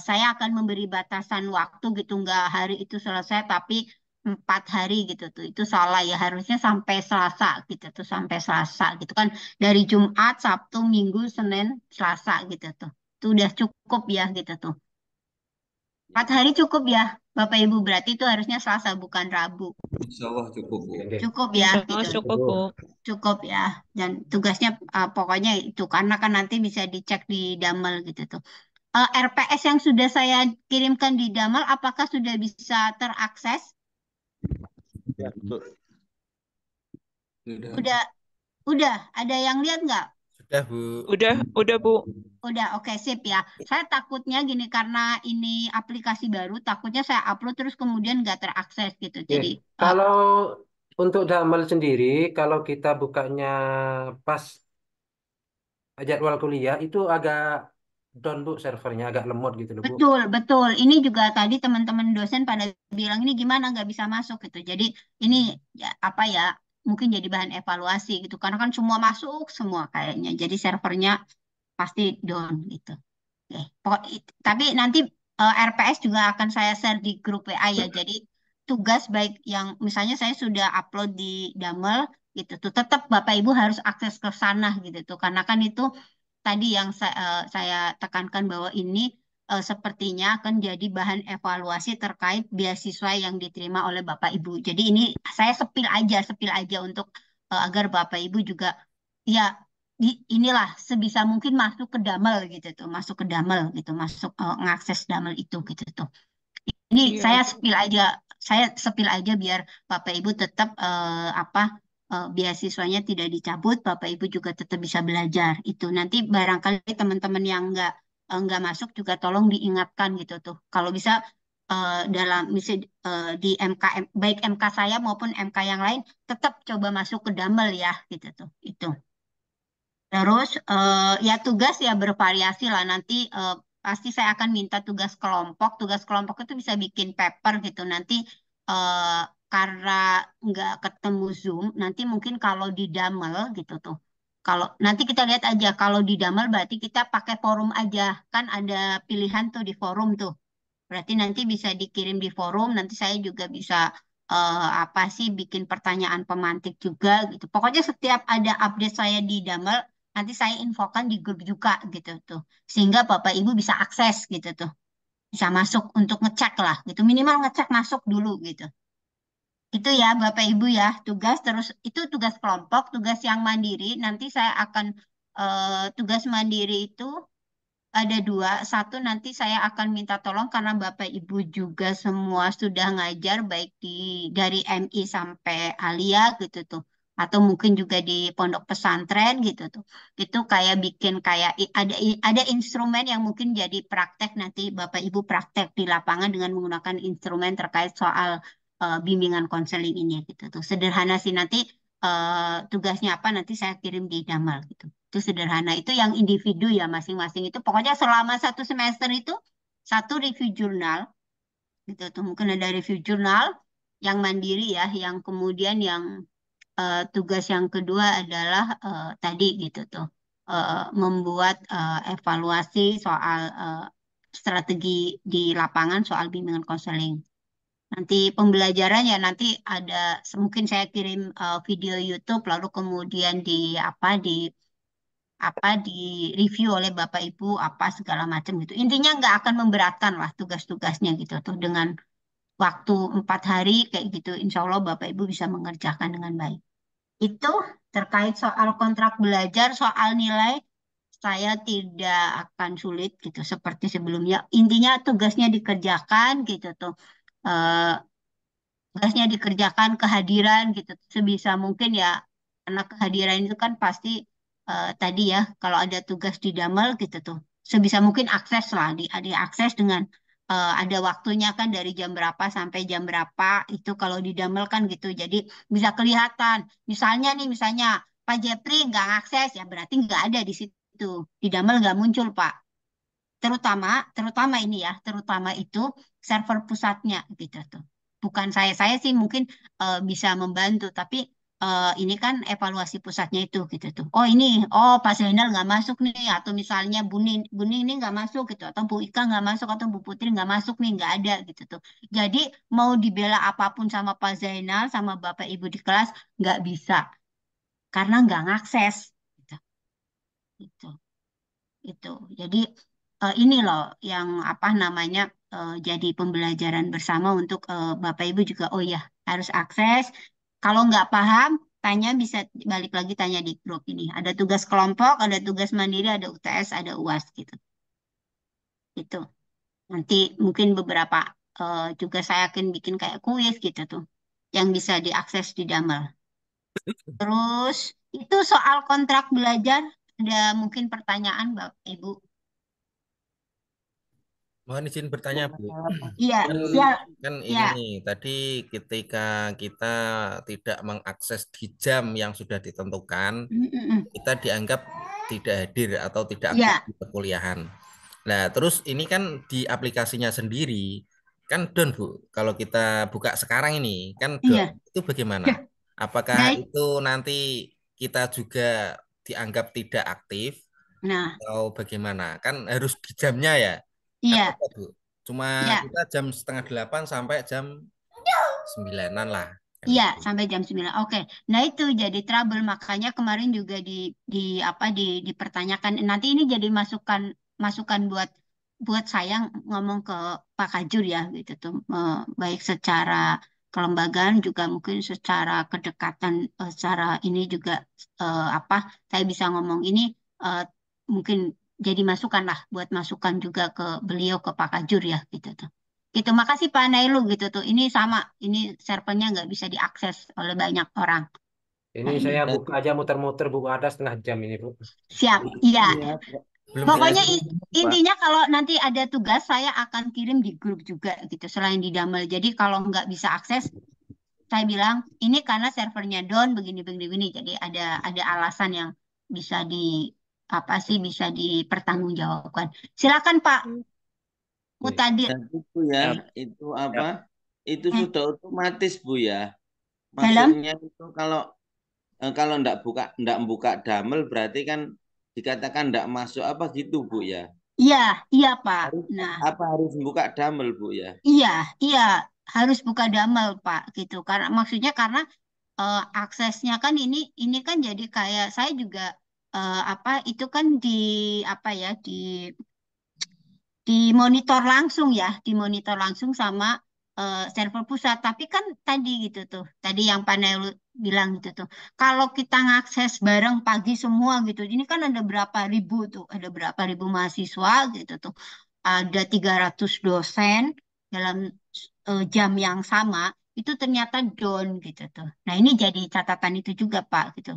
saya akan memberi batasan waktu gitu nggak hari itu selesai tapi 4 hari gitu tuh itu salah ya harusnya sampai Selasa gitu tuh sampai Selasa gitu kan dari Jumat Sabtu Minggu Senin Selasa gitu tuh itu udah cukup ya gitu tuh 4 hari cukup ya Bapak Ibu, berarti itu harusnya Selasa bukan Rabu. Insya Allah cukup, Bu. Cukup ya, Insya Allah gitu. cukup, Bu. Cukup ya. Dan tugasnya pokoknya itu karena kan nanti bisa dicek di Damel gitu tuh. RPS yang sudah saya kirimkan di Damel, apakah sudah bisa terakses? Ya, betul. Udah. Ada yang lihat nggak? Sudah, Bu. Udah, Bu. Udah, oke, sip ya. Saya takutnya gini, karena ini aplikasi baru, takutnya saya upload terus kemudian nggak terakses gitu. Jadi, Kalau untuk Damel sendiri, kalau kita bukanya pas jadwal kuliah itu agak down Bu, servernya agak lemot gitu loh Bu. betul. Ini juga tadi teman-teman dosen pada bilang ini gimana nggak bisa masuk gitu. Jadi ini ya, apa ya, mungkin jadi bahan evaluasi gitu. Karena kan semua masuk semua kayaknya. Jadi servernya pasti down gitu. Oke. Tapi nanti RPS juga akan saya share di grup WA ya. Jadi tugas baik yang misalnya saya sudah upload di Damel gitu tuh, tetap Bapak Ibu harus akses ke sana gitu tuh. Karena kan itu tadi yang saya tekankan bahwa ini sepertinya akan jadi bahan evaluasi terkait beasiswa yang diterima oleh Bapak Ibu. Jadi ini saya sepil aja untuk agar Bapak Ibu juga ya inilah sebisa mungkin masuk ke Damel gitu tuh, masuk ke Damel gitu, masuk ngakses Damel itu gitu tuh. Ini Iya. saya sepil aja biar Bapak Ibu tetap beasiswanya tidak dicabut, Bapak Ibu juga tetap bisa belajar. Itu nanti barangkali teman-teman yang nggak masuk juga tolong diingatkan gitu tuh. Kalau bisa dalam misalnya di MK baik MK saya maupun MK yang lain tetap coba masuk ke Damel ya gitu tuh. Itu. Terus ya tugas ya bervariasi lah nanti pasti saya akan minta tugas kelompok. Tugas kelompok itu bisa bikin paper gitu. Nanti eh, karena nggak ketemu Zoom, nanti mungkin kalau di Damel gitu tuh. Kalau nanti kita lihat aja kalau di Damel berarti kita pakai forum aja. Kan ada pilihan tuh di forum tuh. Berarti nanti bisa dikirim di forum. Nanti saya juga bisa apa sih bikin pertanyaan pemantik juga gitu. Pokoknya setiap ada update saya di Damel, nanti saya infokan di grup juga gitu tuh. Sehingga Bapak Ibu bisa akses gitu tuh. Bisa masuk untuk ngecek lah gitu. Minimal ngecek masuk dulu gitu. Itu ya Bapak Ibu ya, tugas terus itu tugas kelompok, tugas yang mandiri. Nanti saya akan tugas mandiri itu ada dua. Satu nanti saya akan minta tolong karena Bapak Ibu juga semua sudah ngajar baik dari MI sampai Alia gitu tuh. Atau mungkin juga di pondok pesantren gitu tuh. Itu kayak bikin kayak ada instrumen yang mungkin jadi praktek nanti Bapak Ibu praktek di lapangan dengan menggunakan instrumen terkait soal bimbingan konseling ini gitu tuh. Sederhana sih nanti tugasnya apa nanti saya kirim di Damal gitu. Itu sederhana. Itu yang individu ya masing-masing itu. Pokoknya selama satu semester itu satu review jurnal gitu tuh. Mungkin ada review jurnal yang mandiri ya, yang kemudian yang tugas yang kedua adalah tadi gitu tuh. Membuat evaluasi soal strategi di lapangan soal bimbingan konseling. Nanti pembelajaran ya nanti ada mungkin saya kirim video YouTube lalu kemudian di review oleh Bapak Ibu apa segala macam gitu. Intinya nggak akan memberatkan lah tugas-tugasnya gitu tuh dengan waktu 4 hari kayak gitu. Insya Allah Bapak Ibu bisa mengerjakan dengan baik. Itu terkait soal kontrak belajar, soal nilai saya tidak akan sulit gitu seperti sebelumnya. Intinya tugasnya dikerjakan gitu tuh. Eh, tugasnya dikerjakan kehadiran gitu sebisa mungkin ya karena kehadiran itu kan pasti tadi ya kalau ada tugas di Damel gitu tuh sebisa mungkin akses lah diakses dengan ada waktunya kan dari jam berapa sampai jam berapa itu kalau di Damel kan gitu jadi bisa kelihatan misalnya Pak Jepri nggak akses ya berarti nggak ada di situ di Damel nggak muncul Pak terutama ini ya terutama itu server pusatnya gitu tuh bukan saya sih mungkin bisa membantu tapi ini kan evaluasi pusatnya itu gitu tuh oh Pak Zainal nggak masuk nih atau misalnya Buni ini nggak masuk gitu atau Bu Ika nggak masuk atau Bu Putri nggak masuk nih nggak ada gitu tuh jadi mau dibela apapun sama Pak Zainal sama Bapak Ibu di kelas nggak bisa karena nggak ngakses gitu itu jadi ini loh yang apa namanya jadi pembelajaran bersama untuk Bapak Ibu juga. Oh ya, harus akses. Kalau nggak paham, tanya bisa balik lagi tanya di grup ini. Ada tugas kelompok, ada tugas mandiri, ada UTS, ada UAS gitu. Itu. Nanti mungkin beberapa juga saya akan bikin kayak kuis gitu tuh, yang bisa diakses di Damel. Terus itu soal kontrak belajar, ada mungkin pertanyaan Bapak Ibu? Mohon izin bertanya, Bu. Iya, Kan ini ya. nih, tadi ketika kita tidak mengakses di jam yang sudah ditentukan, kita dianggap tidak hadir atau tidak aktif di perkuliahan. Nah, terus ini kan di aplikasinya sendiri, kan down, Bu. Kalau kita buka sekarang ini, kan down. Itu bagaimana? Apakah itu nanti kita juga dianggap tidak aktif? Atau bagaimana? Kan harus di jamnya ya? Iya. Kan, Bu. Cuma kita jam 7:30 sampai jam 9-an lah. Iya, sampai jam 9. Oke. Nah, itu jadi trouble, makanya kemarin juga dipertanyakan. Nanti ini jadi masukan buat saya ngomong ke Pak Kajur ya gitu tuh. Baik secara kelembagaan juga mungkin secara kedekatan secara ini juga saya bisa ngomong ini mungkin jadi masukan lah buat masukan juga ke beliau ke Pak Kajur ya gitu tuh. Gitu, makasih Pak Nailu gitu tuh. Ini sama, ini servernya nggak bisa diakses oleh banyak orang. Ini saya buka aja muter-muter, Bu, ada setengah jam ini, Bu. Siap, iya. Pokoknya Pak. intinya kalau nanti ada tugas saya akan kirim di grup juga gitu selain di Damel. Jadi kalau nggak bisa akses, saya bilang ini karena servernya down begini. Jadi ada alasan yang bisa bisa dipertanggungjawabkan. Silakan Pak. Mutadir. Itu ya, itu apa? Itu sudah otomatis Bu ya. Maksudnya itu kalau enggak buka Damel berarti kan dikatakan enggak masuk apa gitu Bu ya. Iya Pak. Nah, apa harus buka Damel Bu ya? Iya harus buka Damel Pak gitu. Karena maksudnya karena aksesnya kan ini kan jadi kayak saya juga itu kan dimonitor langsung sama server pusat. Tapi kan tadi gitu tuh, tadi yang panel bilang gitu tuh, kalau kita ngakses bareng pagi semua gitu, ini kan ada berapa ribu mahasiswa gitu tuh, ada 300 dosen dalam jam yang sama, itu ternyata down gitu tuh. Nah ini jadi catatan itu juga Pak gitu.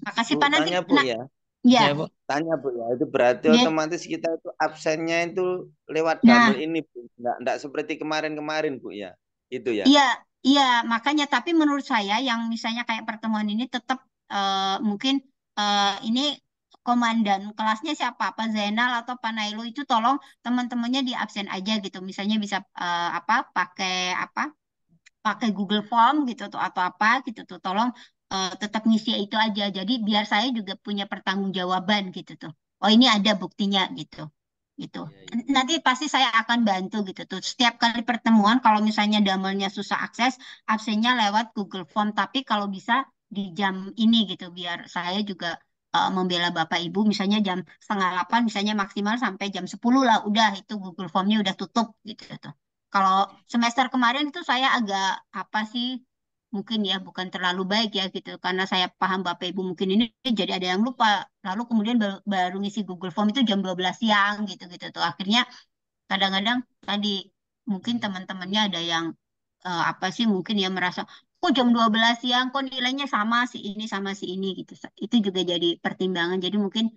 Makasih Pak nanti. Tanya Bu ya. Ya. Bu. Tanya Bu ya. Itu berarti otomatis kita itu absennya itu lewat Damel ini Bu. Enggak seperti kemarin-kemarin Bu ya. Itu ya. Iya, makanya tapi menurut saya yang misalnya kayak pertemuan ini tetap mungkin ini komandan kelasnya siapa? Pak Zainal atau Pak Nailu itu tolong teman-temannya di absen aja gitu. Misalnya bisa pakai Google Form gitu atau apa gitu tuh. Tolong tetap ngisi itu aja. Jadi biar saya juga punya pertanggungjawaban gitu tuh. Oh ini ada buktinya gitu. Nanti pasti saya akan bantu gitu tuh. Setiap kali pertemuan kalau misalnya Damelnya susah akses, absennya lewat Google Form. Tapi kalau bisa di jam ini gitu, biar saya juga membela Bapak Ibu. Misalnya jam 7:30, misalnya maksimal sampai jam 10 lah. Udah itu Google Formnya udah tutup gitu tuh. Kalau semester kemarin itu saya agak mungkin ya bukan terlalu baik ya gitu karena saya paham Bapak Ibu mungkin ini jadi ada yang lupa lalu kemudian baru ngisi Google Form itu jam 12 siang gitu tuh akhirnya kadang-kadang tadi mungkin teman-temannya ada yang mungkin ya merasa kok jam 12 siang kok nilainya sama si ini gitu itu juga jadi pertimbangan jadi mungkin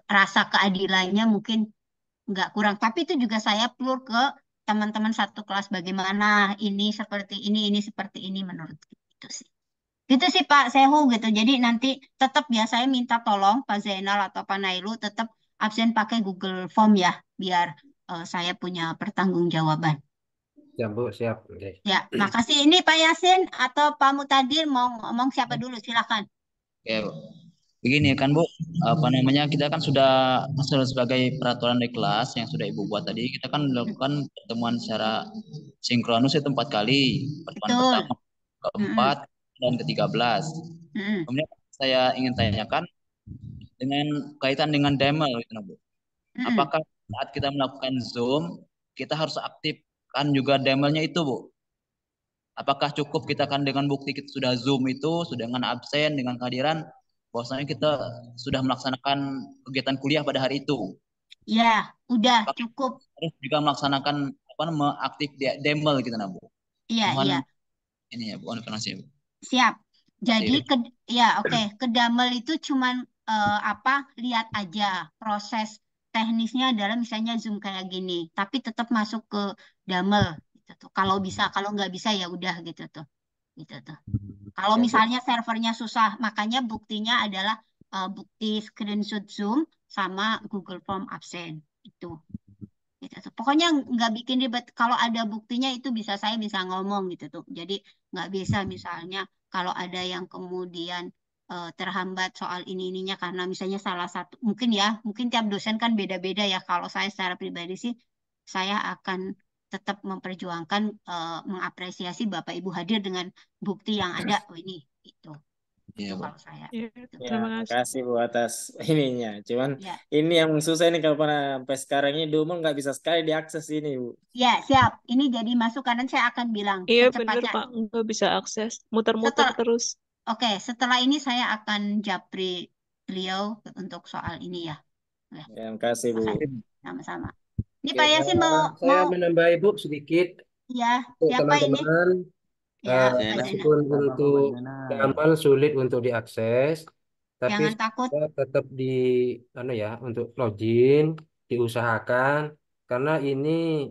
rasa keadilannya mungkin nggak kurang tapi itu juga saya plur ke teman-teman satu kelas bagaimana ini seperti ini seperti ini menurut itu sih. Gitu sih Pak Sehu gitu. Jadi nanti tetap ya saya minta tolong Pak Zainal atau Pak Nailu tetap absen pakai Google Form ya biar saya punya pertanggungjawaban. Ya Bu, siap. Okay. Ya, makasih. Ini Pak Yasin atau Pak Mutadir mau ngomong siapa dulu silakan. Oke, Bu. Begini kan Bu, kita kan sudah sebagai peraturan dari kelas yang sudah Ibu buat tadi, kita kan melakukan pertemuan secara sinkronus itu 4 kali. Pertemuan pertama, keempat, dan ke-13. Kemudian saya ingin tanyakan dengan kaitan dengan Damel gitu Bu. apakah saat kita melakukan Zoom, kita harus aktifkan juga demelnya itu, Bu? Apakah cukup kita kan dengan bukti kita sudah Zoom itu, sudah dengan absen, dengan kehadiran, bahwasanya kita sudah melaksanakan kegiatan kuliah pada hari itu? Ya, udah cukup. Harus juga melaksanakan aktif demel gitu, Bu. Iya, Mohon iya. Ini ya, Bu, informasi, Bu. Siap. Jadi kedamel itu cuman lihat aja proses teknisnya adalah misalnya Zoom kayak gini, tapi tetap masuk ke damel gitu tuh. Kalau bisa, kalau nggak bisa ya udah gitu tuh. Gitu tuh. Kalau misalnya servernya susah, makanya buktinya adalah bukti screenshot Zoom sama Google Form absen itu. Gitu tuh. Pokoknya nggak bikin ribet. Kalau ada buktinya itu saya bisa ngomong gitu tuh. Jadi nggak bisa misalnya kalau ada yang kemudian terhambat soal ininya karena misalnya salah satu mungkin tiap dosen kan beda-beda ya. Kalau saya secara pribadi sih saya akan tetap memperjuangkan mengapresiasi Bapak Ibu hadir dengan bukti yang ada. Oh ini itu. Iya, Itu kalau saya. Ya, Gitu. terima kasih Bu atas ininya. Cuman Ya. ini yang susah ini kalau sampai sekarang ini Dumel nggak bisa sekali diakses ini, Bu. Ya, siap. Ini jadi masukan saya akan bilang Iya benar secepatnya. Pak, nggak bisa akses, muter-muter terus. Oke, setelah ini saya akan japri beliau untuk soal ini ya. Terima kasih, Bu. Sama-sama. Ini Pak Yasin saya menambah Ibu sedikit. Ya, untuk siapa ini? teman-teman. Ya, Meskipun untuk gampang sulit untuk diakses, tapi jangan takut. tetap untuk login diusahakan karena ini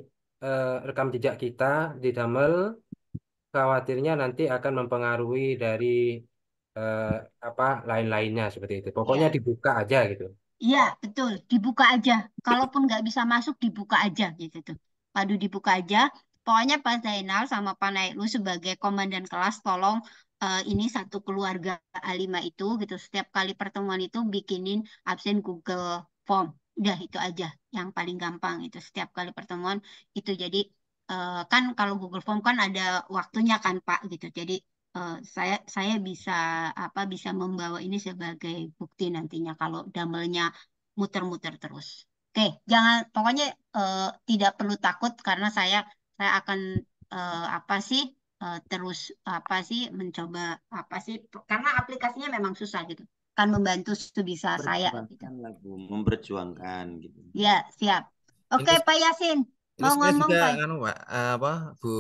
rekam jejak kita di Damel, khawatirnya nanti akan mempengaruhi dari lain-lainnya seperti itu. Pokoknya dibuka aja gitu. Iya, betul. Dibuka aja. Kalaupun nggak bisa masuk, dibuka aja gitu tuh. Padu dibuka aja. Pokoknya Pak Zainal sama Pak Naiklu sebagai komandan kelas, tolong ini satu keluarga A5 itu gitu. Setiap kali pertemuan itu bikinin absen Google Form. Udah itu aja. Yang paling gampang itu setiap kali pertemuan itu. Jadi kan kalau Google Form kan ada waktunya kan Pak gitu. Jadi saya bisa membawa ini sebagai bukti nantinya kalau damelnya muter-muter terus. Oke, pokoknya tidak perlu takut karena saya akan terus mencoba karena aplikasinya memang susah gitu. Akan membantu sebisa saya gitu. Memperjuangkan gitu. Ya, siap. Oke, Pak Yasin. Ini Mau saya ngomong juga Pak? Bu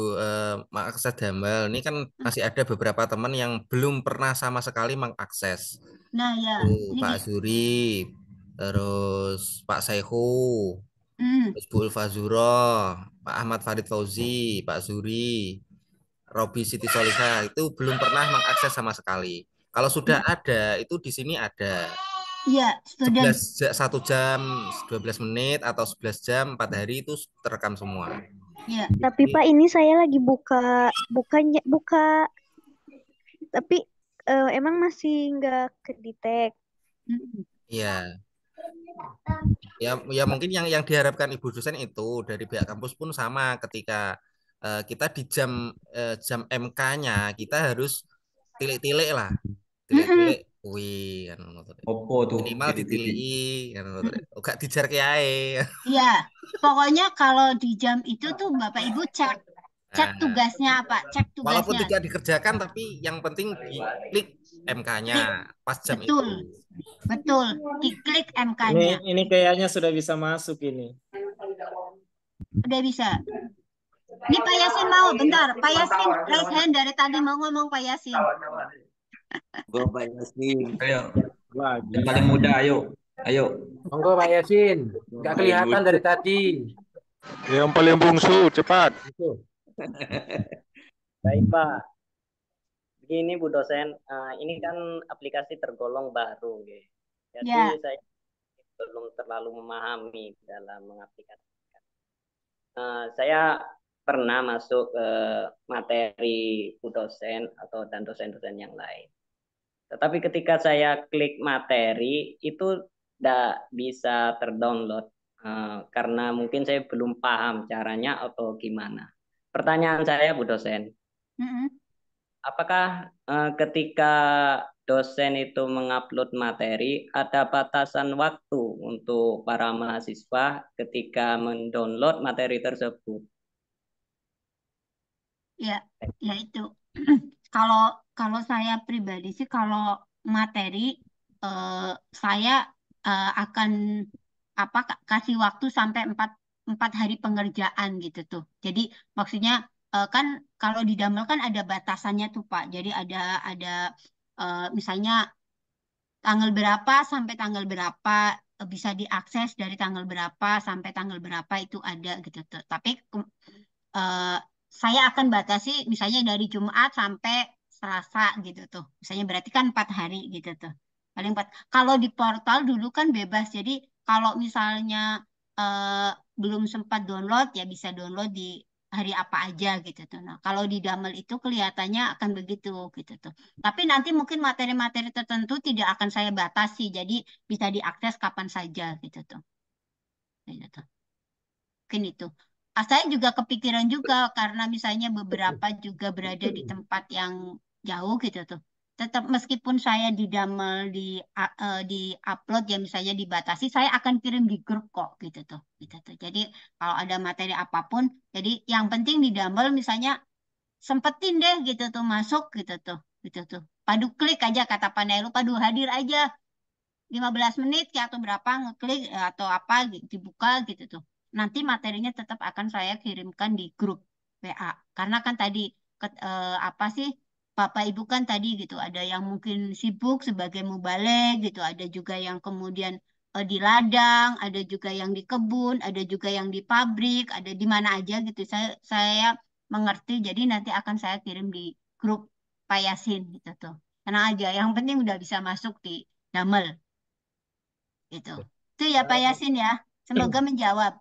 mengakses Damel. Ini kan masih ada beberapa teman yang belum pernah sama sekali mengakses. Nah ya, Pak Zuri, terus Pak Saihu, terus Bu Ulfazuro, Pak Ahmad Farid Fauzi, Pak Zuri, Robi Siti Soliha itu belum pernah mengakses sama sekali. Kalau sudah ada, itu di sini ada. Iya, 1 jam 12 menit atau 11 jam 4 hari itu terekam semua. Iya. Tapi Pak ini saya lagi buka tapi emang masih nggak kedetek. Iya. Ya mungkin yang diharapkan Ibu dosen itu dari pihak kampus pun sama ketika kita di jam MK-nya kita harus tilik-tilik lah. Tilik-tilik wih kan minimal ditiliki kan enggak dijar kiai. Iya, pokoknya kalau di jam itu tuh Bapak Ibu cek tugasnya apa, cek tugasnya. Walaupun tidak dikerjakan tapi yang penting diklik MK-nya pas jam itu. Betul, diklik MK-nya. Ini kayaknya sudah bisa masuk ini. Udah bisa. Ini Pak Yasin mau, bentar. Pak Yasin raise hand dari tadi mau ngomong Pak Yasin. Gue Pak Yasin. Ayo. Yang paling muda, ayo. Monggo Pak Yasin. Nggak kelihatan dari tadi. Yang paling bungsu, cepat. Baik Pak. Begini Bu dosen, ini kan aplikasi tergolong baru, gitu. Jadi saya belum terlalu memahami dalam mengaplikasikan. Saya pernah masuk ke materi Bu dosen dan dosen-dosen yang lain. Tetapi ketika saya klik materi itu tidak bisa terdownload karena mungkin saya belum paham caranya atau gimana. Pertanyaan saya Bu dosen, apakah ketika dosen itu mengupload materi, ada batasan waktu untuk para mahasiswa ketika mendownload materi tersebut. Ya, ya itu. Kalau kalau saya pribadi sih kalau materi saya akan kasih waktu sampai 4 hari pengerjaan gitu tuh. Jadi maksudnya kan kalau di Damel kan ada batasannya tuh Pak. Jadi ada misalnya tanggal berapa sampai tanggal berapa bisa diakses dari tanggal berapa sampai tanggal berapa itu ada gitu tuh. Tapi eh, saya akan batasi misalnya dari Jumat sampai Selasa gitu tuh. Misalnya berarti kan 4 hari gitu tuh. Paling 4. Kalau di portal dulu kan bebas. Jadi kalau misalnya eh, belum sempat download ya bisa download di hari apa aja gitu tuh. Nah, kalau di Damel itu kelihatannya akan begitu gitu tuh. Tapi nanti mungkin materi-materi tertentu tidak akan saya batasi. Jadi bisa diakses kapan saja gitu tuh. Gitu tuh. Mungkin itu. Saya juga kepikiran juga karena misalnya beberapa juga berada di tempat yang jauh gitu tuh. Tetap meskipun saya di Damel di upload ya misalnya dibatasi, saya akan kirim di grup kok gitu tuh. Gitu tuh. Jadi kalau ada materi apapun, jadi yang penting di Damel misalnya sempetin deh gitu tuh masuk gitu tuh. Gitu tuh. Padu klik aja kata Panelu, padu hadir aja 15 menit ya atau berapa ngeklik atau apa dibuka gitu tuh. Nanti materinya tetap akan saya kirimkan di grup WA. Karena kan tadi apa sih Bapak Ibu kan tadi gitu ada yang mungkin sibuk sebagai mubalek gitu, ada juga yang kemudian di ladang, ada juga yang di kebun, ada juga yang di pabrik, ada di mana aja gitu. Saya mengerti. Jadi nanti akan saya kirim di grup Pak Yasin gitu tuh. Tenang aja, yang penting udah bisa masuk di Damel. Itu ya Pak Yasin ya. Semoga menjawab.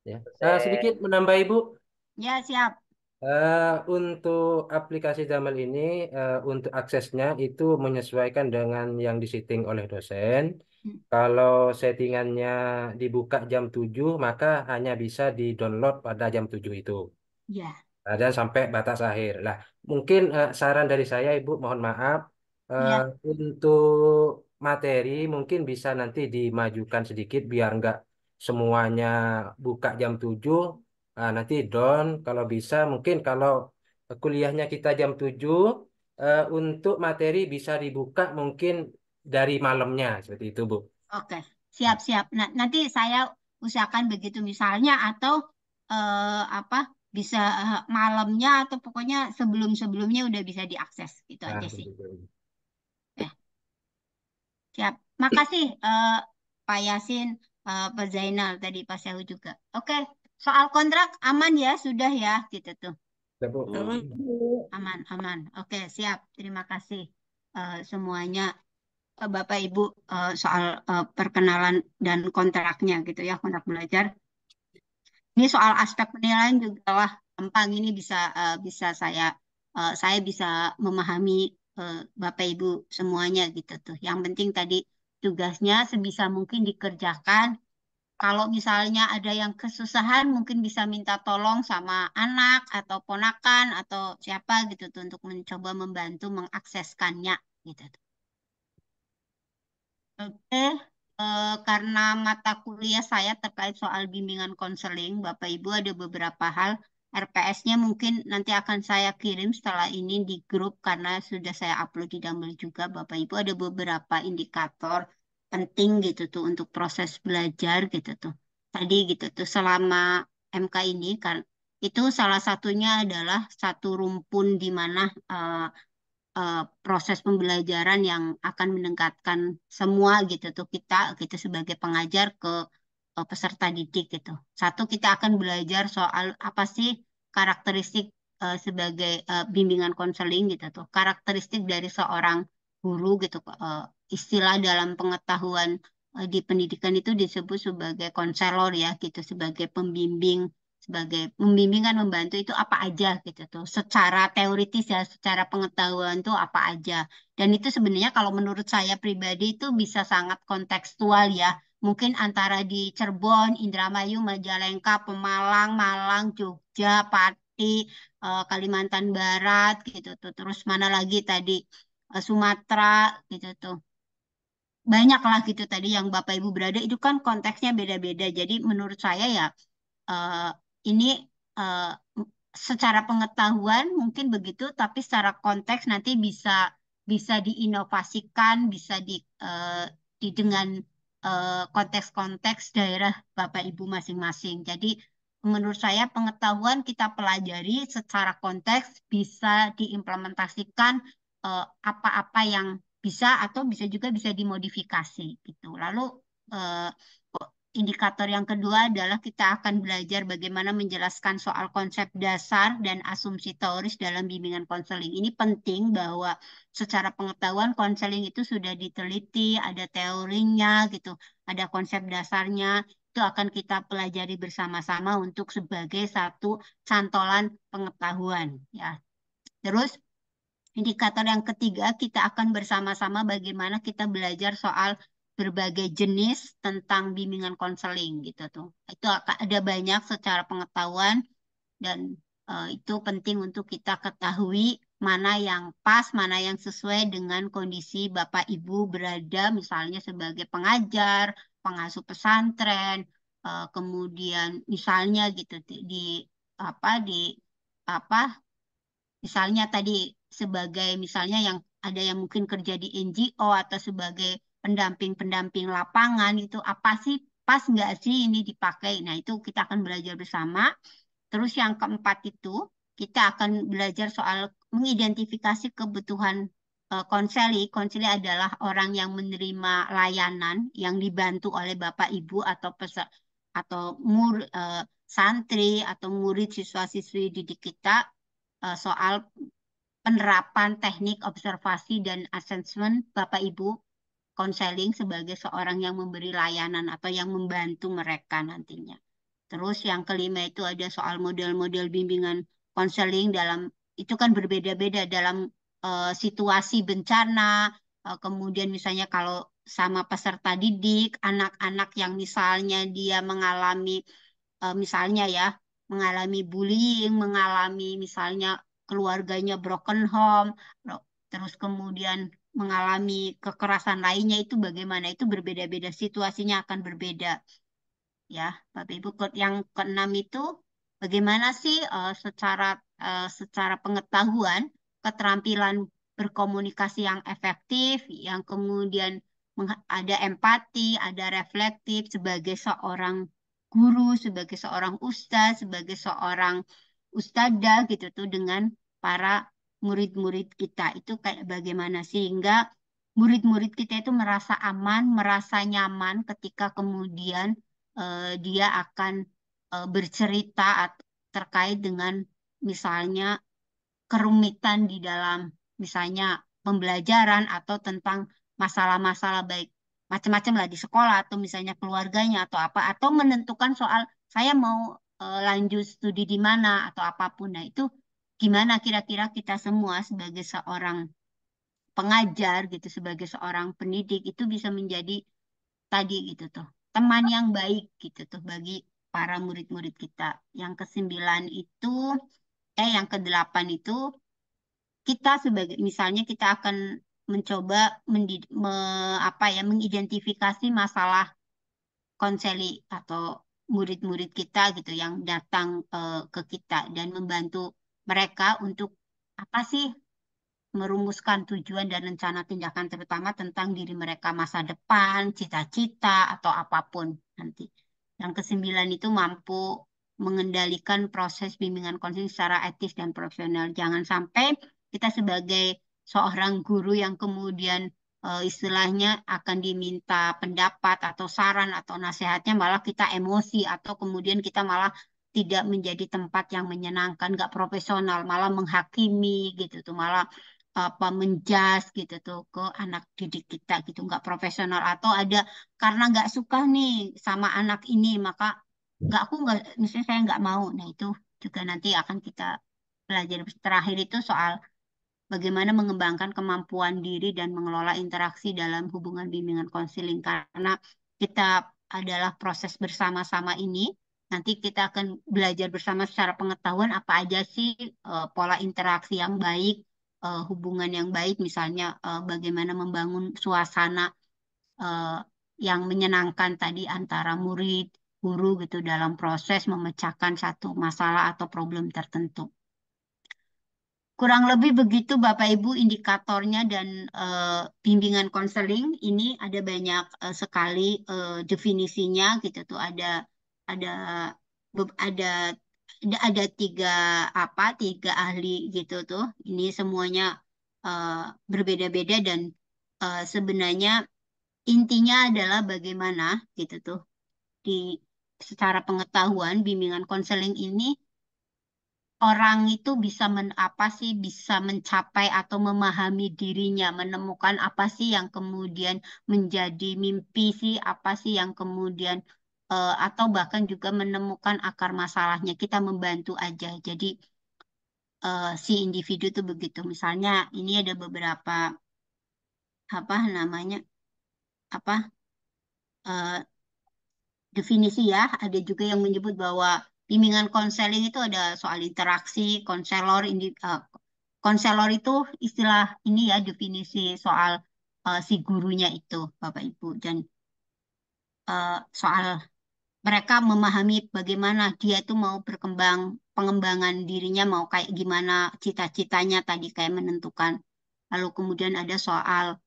Ya. Sedikit menambah Ibu. Ya siap. Untuk aplikasi Damel ini, untuk aksesnya itu menyesuaikan dengan yang disetting oleh dosen. Kalau settingannya dibuka jam 7, maka hanya bisa di-download pada jam 7 itu. Ya. Dan sampai batas akhir. Lah, mungkin saran dari saya, Ibu, mohon maaf, untuk materi mungkin bisa nanti dimajukan sedikit biar nggak semuanya buka jam 7, nanti down. Kalau bisa, mungkin kalau kuliahnya kita jam 7, untuk materi bisa dibuka mungkin dari malamnya, seperti itu, Bu. Oke, siap-siap. Nah, nanti saya usahakan begitu misalnya atau apa bisa malamnya atau pokoknya sebelum-sebelumnya udah bisa diakses gitu aja sih. Ya, siap. Makasih Pak Yasin, Pak Zainal tadi Pak Sehu juga. Oke, soal kontrak aman ya sudah ya gitu tuh. Aman, aman. Oke, siap. Terima kasih semuanya. Bapak Ibu soal perkenalan dan kontraknya gitu ya, kontrak belajar. Ini soal aspek penilaian juga lah gampang ini bisa saya bisa memahami Bapak Ibu semuanya gitu tuh. Yang penting tadi tugasnya sebisa mungkin dikerjakan. Kalau misalnya ada yang kesusahan mungkin bisa minta tolong sama anak atau ponakan atau siapa gitu tuh untuk mencoba membantu mengakseskannya gitu tuh. Oke, karena mata kuliah saya terkait soal bimbingan konseling, Bapak Ibu ada beberapa hal. RPS-nya mungkin nanti akan saya kirim setelah ini di grup karena sudah saya upload di Dumble juga. Bapak Ibu ada beberapa indikator penting gitu tuh untuk proses belajar gitu tuh. Tadi gitu tuh selama MK ini kan itu salah satunya adalah satu rumpun di mana proses pembelajaran yang akan meningkatkan semua gitu tuh kita gitu sebagai pengajar ke peserta didik gitu. Satu kita akan belajar soal apa sih karakteristik sebagai bimbingan konseling gitu tuh. Karakteristik dari seorang guru gitu. Istilah dalam pengetahuan di pendidikan itu disebut sebagai konselor ya gitu sebagai pembimbing sebagai membimbingan membantu itu apa aja gitu tuh secara teoritis ya secara pengetahuan tuh apa aja dan itu sebenarnya kalau menurut saya pribadi itu bisa sangat kontekstual ya mungkin antara di Cirebon, Indramayu, Majalengka, Pemalang, Malang, Jogja, Pati, Kalimantan Barat gitu tuh terus mana lagi tadi Sumatera gitu tuh. Banyak lah gitu tadi yang Bapak Ibu berada itu kan konteksnya beda-beda. Jadi menurut saya ya ini secara pengetahuan mungkin begitu, tapi secara konteks nanti bisa diinovasikan, bisa di dengan konteks-konteks daerah Bapak Ibu masing-masing. Jadi menurut saya pengetahuan kita pelajari secara konteks bisa diimplementasikan apa-apa yang bisa atau bisa dimodifikasi gitu. Lalu eh, indikator yang kedua adalah kita akan belajar bagaimana menjelaskan soal konsep dasar dan asumsi teoris dalam bimbingan konseling. Ini penting bahwa secara pengetahuan konseling itu sudah diteliti, ada teorinya gitu, ada konsep dasarnya. Itu akan kita pelajari bersama-sama untuk sebagai satu cantolan pengetahuan ya. Terus indikator yang ketiga, kita akan bersama-sama bagaimana kita belajar soal berbagai jenis tentang bimbingan konseling gitu tuh. Itu ada banyak secara pengetahuan dan itu penting untuk kita ketahui mana yang pas, mana yang sesuai dengan kondisi Bapak Ibu berada misalnya sebagai pengajar, pengasuh pesantren, kemudian misalnya gitu di misalnya tadi sebagai misalnya yang ada yang mungkin kerja di NGO atau sebagai pendamping-pendamping lapangan itu apa sih pas nggak sih ini dipakai. Nah itu kita akan belajar bersama. Terus yang keempat itu kita akan belajar soal mengidentifikasi kebutuhan konseli. Konseli adalah orang yang menerima layanan yang dibantu oleh Bapak Ibu atau santri atau murid siswa-siswi didik kita soal penerapan teknik observasi dan assessment Bapak Ibu konseling sebagai seorang yang memberi layanan atau yang membantu mereka nantinya. Terus yang kelima itu ada soal model-model bimbingan konseling dalam itu kan berbeda-beda dalam situasi bencana, kemudian misalnya kalau sama peserta didik, anak-anak yang misalnya dia mengalami misalnya ya mengalami bullying, mengalami misalnya keluarganya broken home, terus kemudian mengalami kekerasan lainnya itu bagaimana? Itu berbeda-beda, situasinya akan berbeda. Ya, Bapak Ibu, yang keenam itu bagaimana sih secara pengetahuan, keterampilan berkomunikasi yang efektif, yang kemudian ada empati, ada reflektif sebagai seorang guru, sebagai seorang ustaz, sebagai seorang ustadzah gitu tuh dengan para murid-murid kita itu kayak bagaimana sehingga murid-murid kita itu merasa aman, merasa nyaman ketika kemudian dia akan bercerita terkait dengan misalnya kerumitan di dalam misalnya pembelajaran atau tentang masalah-masalah baik macam-macam lah di sekolah atau misalnya keluarganya atau apa atau menentukan soal saya mau lanjut studi di mana atau apapun. Nah, itu gimana kira-kira kita semua sebagai seorang pengajar gitu, sebagai seorang pendidik itu bisa menjadi tadi gitu tuh teman yang baik gitu tuh bagi para murid-murid kita. Yang kesembilan itu yang kedelapan itu kita sebagai misalnya kita akan mencoba mengidentifikasi masalah konseli atau murid-murid kita gitu yang datang ke kita dan membantu mereka untuk apa sih merumuskan tujuan dan rencana tindakan terutama tentang diri mereka masa depan, cita-cita atau apapun nanti. Yang kesembilan itu mampu mengendalikan proses bimbingan konseling secara etis dan profesional. Jangan sampai kita sebagai seorang guru yang kemudian istilahnya akan diminta pendapat atau saran atau nasihatnya malah kita emosi atau kemudian kita malah tidak menjadi tempat yang menyenangkan, nggak profesional, malah menghakimi gitu tuh, malah menjas gitu tuh ke anak didik kita gitu nggak profesional atau ada karena nggak suka nih sama anak ini maka aku nggak misalnya saya nggak mau. Nah itu juga nanti akan kita pelajari. Terakhir itu soal bagaimana mengembangkan kemampuan diri dan mengelola interaksi dalam hubungan bimbingan konseling karena kita adalah proses bersama-sama ini. Nanti kita akan belajar bersama secara pengetahuan apa aja sih pola interaksi yang baik hubungan yang baik, misalnya bagaimana membangun suasana yang menyenangkan tadi antara murid, guru gitu dalam proses memecahkan satu masalah atau problem tertentu. Kurang lebih begitu Bapak Ibu indikatornya dan bimbingan konseling ini ada banyak sekali definisinya gitu tuh ada ada ada tiga ahli gitu tuh. Ini semuanya berbeda-beda dan sebenarnya intinya adalah bagaimana gitu tuh di secara pengetahuan bimbingan konseling ini orang itu bisa mencapai atau memahami dirinya, menemukan apa sih yang kemudian menjadi mimpi sih, apa sih yang kemudian atau bahkan juga menemukan akar masalahnya. Kita membantu aja. Jadi si individu itu begitu. Misalnya ini ada beberapa apa namanya apa definisi ya. Ada juga yang menyebut bahwa bimbingan konseling itu ada soal interaksi, konselor itu istilah ini ya definisi soal si gurunya itu Bapak Ibu dan soal mereka memahami bagaimana dia itu mau berkembang, pengembangan dirinya mau kayak gimana, cita-citanya tadi kayak menentukan. Lalu kemudian ada soal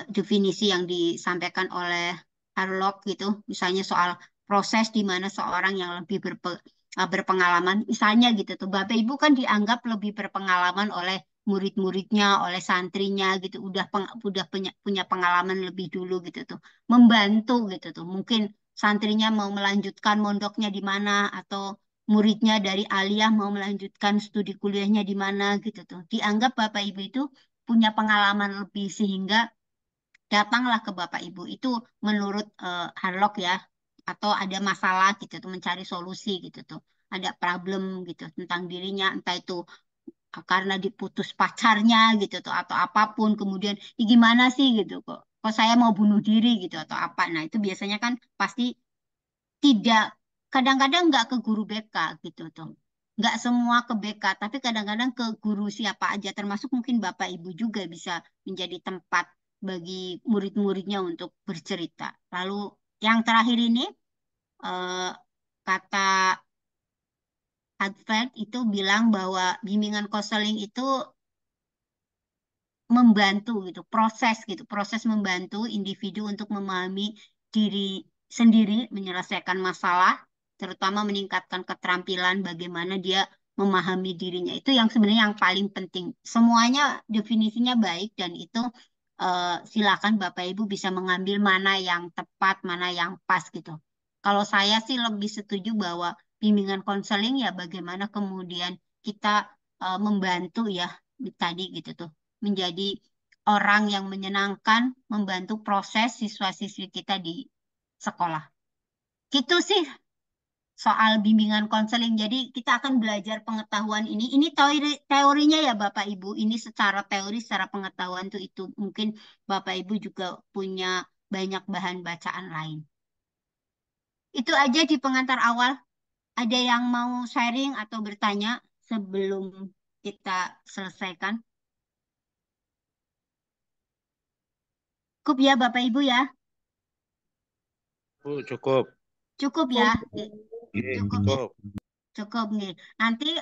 definisi yang disampaikan oleh Harlock gitu, misalnya soal proses di mana seorang yang lebih berpengalaman, misalnya gitu tuh, Bapak Ibu kan dianggap lebih berpengalaman oleh murid-muridnya, oleh santrinya gitu, udah punya pengalaman lebih dulu gitu tuh, membantu gitu tuh, mungkin santrinya mau melanjutkan mondoknya di mana atau muridnya dari aliyah mau melanjutkan studi kuliahnya di mana gitu tuh, dianggap Bapak Ibu itu punya pengalaman lebih sehingga datanglah ke Bapak Ibu. Itu menurut Harlock ya, atau ada masalah gitu tuh mencari solusi gitu tuh. Ada problem gitu tentang dirinya, entah itu karena diputus pacarnya gitu tuh atau apapun kemudian gimana sih gitu kok saya mau bunuh diri gitu atau apa. Nah, itu biasanya kan pasti tidak kadang-kadang nggak ke guru BK gitu tuh. Nggak semua ke BK, tapi kadang-kadang ke guru siapa aja, termasuk mungkin Bapak Ibu juga bisa menjadi tempat bagi murid-muridnya untuk bercerita. Lalu yang terakhir ini, kata Hadfeld itu bilang bahwa bimbingan konseling itu membantu gitu, proses membantu individu untuk memahami diri sendiri, menyelesaikan masalah, terutama meningkatkan keterampilan bagaimana dia memahami dirinya. Itu yang sebenarnya yang paling penting. Semuanya definisinya baik dan itu silakan Bapak Ibu bisa mengambil mana yang tepat, mana yang pas gitu. Kalau saya sih lebih setuju bahwa bimbingan konseling ya bagaimana kemudian kita membantu ya tadi gitu tuh menjadi orang yang menyenangkan, membantu proses siswa-siswi kita di sekolah. Gitu sih soal bimbingan konseling. Jadi kita akan belajar pengetahuan ini. Ini teorinya ya Bapak Ibu. Ini secara teori, secara pengetahuan tuh itu. Mungkin Bapak Ibu juga punya banyak bahan bacaan lain. Itu aja di pengantar awal. Ada yang mau sharing atau bertanya sebelum kita selesaikan? Cukup ya Bapak Ibu ya? Bu, cukup. Cukup ya? Cukup ya? Cukup. Cukup nih. Nanti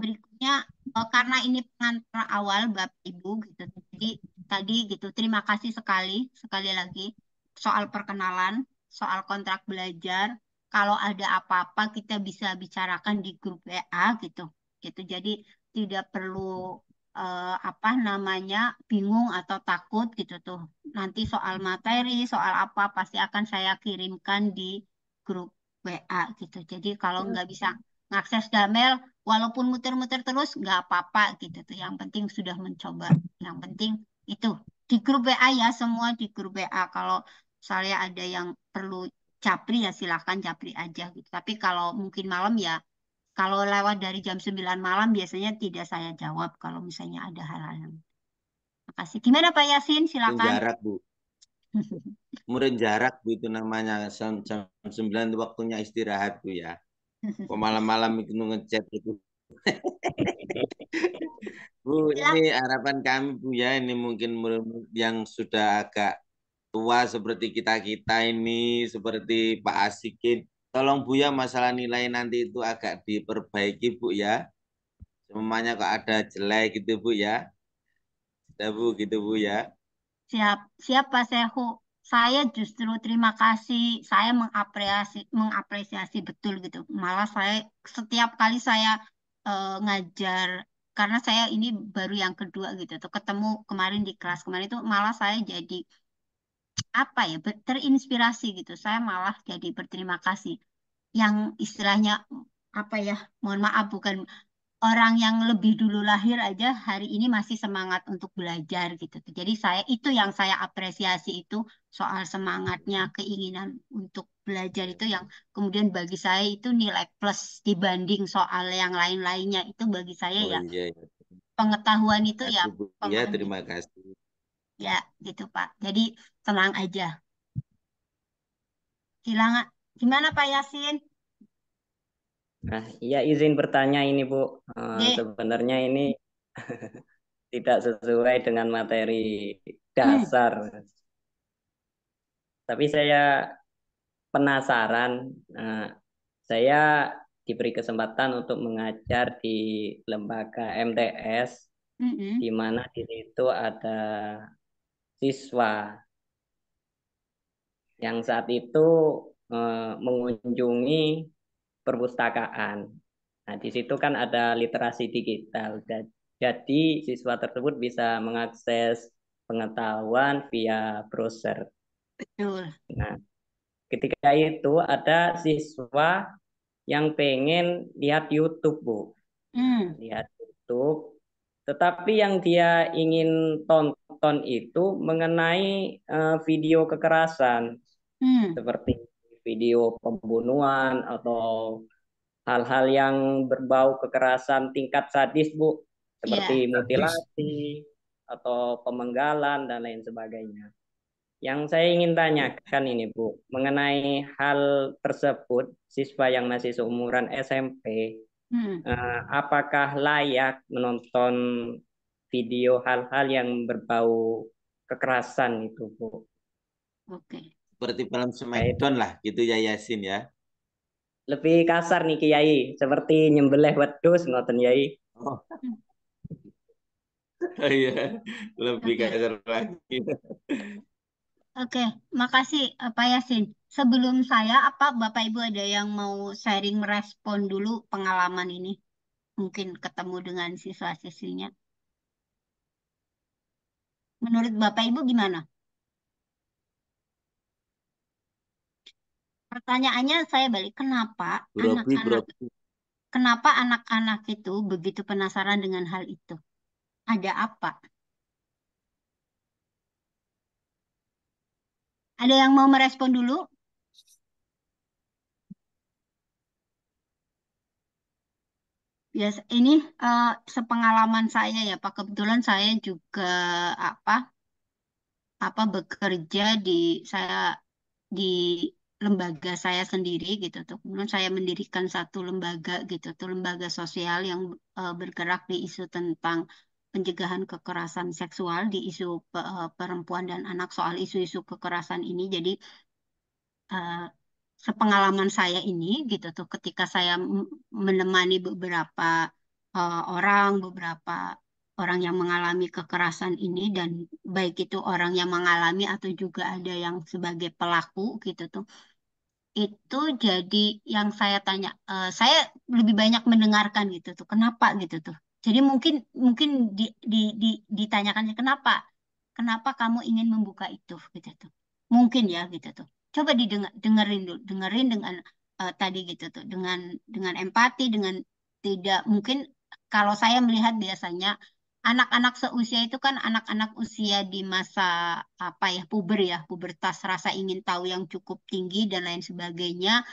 berikutnya karena ini pengantar awal Bapak Ibu gitu. Jadi tadi gitu. Terima kasih sekali lagi soal perkenalan, soal kontrak belajar. Kalau ada apa-apa kita bisa bicarakan di grup WA gitu. Gitu. Jadi tidak perlu apa namanya bingung atau takut gitu tuh. Nanti soal materi, soal apa pasti akan saya kirimkan di grup WA gitu. Jadi kalau nggak bisa ngakses Damel, walaupun muter-muter terus nggak apa-apa gitu tuh. Yang penting sudah mencoba. Yang penting itu di grup WA ya, semua di grup WA. Kalau saya ada yang perlu capri ya silahkan capri aja gitu. Tapi kalau mungkin malam ya, kalau lewat dari jam 9 malam biasanya tidak saya jawab kalau misalnya ada hal-hal yang. Makasih. Gimana Pak Yasin? Silakan. Jarak, Bu. Murid jarak, Bu, itu namanya. Jam 9 itu waktunya istirahat, Bu, ya. Kok malam-malam itu ngechat itu. Bu, ini harapan kami Bu ya, ini mungkin yang sudah agak tua seperti kita-kita ini, seperti Pak Asikin. Tolong Bu ya, masalah nilai nanti itu agak diperbaiki Bu ya. Semuanya kok ada jelek gitu Bu ya. Sudah Bu, gitu Bu ya. Siap Pak Sehu. Saya justru terima kasih. Saya mengapresiasi betul gitu. Malah saya setiap kali saya ngajar, karena saya ini baru yang kedua gitu tuh, ketemu kemarin di kelas kemarin itu malah saya jadi apa ya, terinspirasi gitu. Saya malah jadi berterima kasih. Yang istilahnya apa ya, mohon maaf, bukan orang yang lebih dulu lahir aja hari ini masih semangat untuk belajar gitu. Jadi itu yang saya apresiasi, itu soal semangatnya, keinginan untuk belajar itu yang kemudian bagi saya itu nilai plus dibanding soal yang lain-lainnya. Itu bagi saya Oh ya iya, iya. pengetahuan itu ya Bu ya, pemahaman. terima kasih. Ya gitu Pak. Jadi tenang aja. Silakan. Gimana Pak Yasin? Nah, iya izin bertanya ini Bu. Sebenarnya ini tidak sesuai dengan materi dasar. Tapi saya penasaran. Saya diberi kesempatan untuk mengajar di lembaga MTS, di mana di situ ada siswa yang saat itu mengunjungi perpustakaan. Nah, di situ kan ada literasi digital. Jadi siswa tersebut bisa mengakses pengetahuan via browser. Betul. Nah, ketika itu ada siswa yang pengen lihat YouTube, Bu. Lihat YouTube. Tetapi yang dia ingin tonton itu mengenai video kekerasan. Seperti video pembunuhan atau hal-hal yang berbau kekerasan tingkat sadis, Bu. Seperti mutilasi atau pemenggalan dan lain sebagainya. Yang saya ingin tanyakan ini, Bu, mengenai hal tersebut, siswa yang masih seumuran SMP, apakah layak menonton video hal-hal yang berbau kekerasan itu, Bu? Oke. Seperti film Smackdown lah, gitu ya Yasin ya. Lebih kasar nih Kiai, seperti nyembelih wedhus ngoten Yai. Oh. Iya, lebih kasar lagi. Oke, makasih Pak Yasin. Sebelum saya, apa Bapak Ibu ada yang mau sharing merespon dulu pengalaman ini? Mungkin ketemu dengan siswa-siswinya. Menurut Bapak Ibu gimana? Pertanyaannya saya balik, kenapa anak-anak itu begitu penasaran dengan hal itu? Ada apa? Ada yang mau merespon dulu? Yes, ini sepengalaman saya ya Pak. Kebetulan saya juga bekerja di lembaga saya sendiri gitu tuh. Kemudian saya mendirikan satu lembaga gitu tuh, lembaga sosial yang bergerak di isu tentang pencegahan kekerasan seksual, di isu perempuan dan anak, soal isu-isu kekerasan ini. Jadi sepengalaman saya ini gitu tuh, ketika saya menemani beberapa beberapa orang yang mengalami kekerasan ini, dan baik itu orang yang mengalami atau juga ada yang sebagai pelaku gitu tuh, itu jadi yang saya tanya, saya lebih banyak mendengarkan gitu tuh, kenapa gitu tuh. Jadi mungkin mungkin ditanyakan kenapa kamu ingin membuka itu gitu tuh. Mungkin ya gitu tuh. Coba dengerin dulu, dengerin dengan tadi gitu tuh, dengan empati, dengan tidak mungkin. Kalau saya melihat biasanya anak-anak seusia itu kan anak-anak usia di masa pubertas, rasa ingin tahu yang cukup tinggi dan lain sebagainya.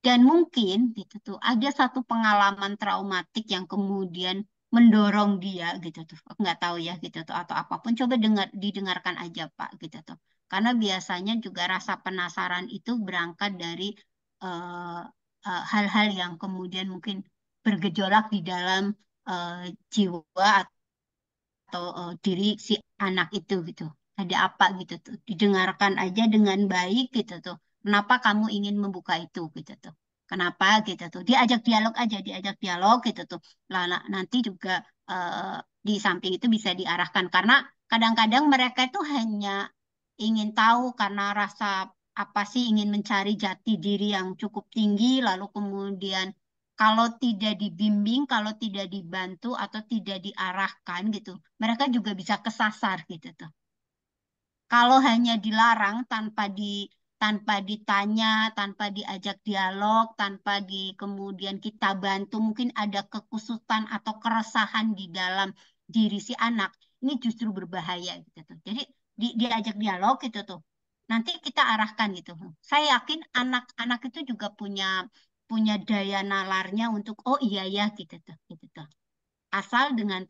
Dan mungkin gitu tuh ada satu pengalaman traumatik yang kemudian mendorong dia gitu tuh. Nggak tahu ya gitu tuh atau apapun. Coba didengarkan aja Pak gitu tuh. Karena biasanya juga rasa penasaran itu berangkat dari hal-hal yang kemudian mungkin bergejolak di dalam jiwa diri si anak itu gitu. Ada apa gitu tuh. Didengarkan aja dengan baik gitu tuh. Kenapa kamu ingin membuka itu gitu tuh. Kenapa gitu tuh. Diajak dialog aja, diajak dialog gitu tuh. Lah nanti juga di samping itu bisa diarahkan karena kadang-kadang mereka itu hanya ingin tahu karena rasa apa sih ingin mencari jati diri yang cukup tinggi lalu kemudian kalau tidak dibimbing, kalau tidak dibantu atau tidak diarahkan gitu, mereka juga bisa kesasar gitu tuh. Kalau hanya dilarang tanpa ditanya, tanpa diajak dialog, tanpa kemudian kita bantu, mungkin ada kekusutan atau keresahan di dalam diri si anak, ini justru berbahaya gitu tuh. Jadi diajak dialog gitu tuh. Nanti kita arahkan gitu. Saya yakin anak-anak itu juga punya daya nalarnya untuk oh iya ya gitu tuh, gitu tuh. Asal dengan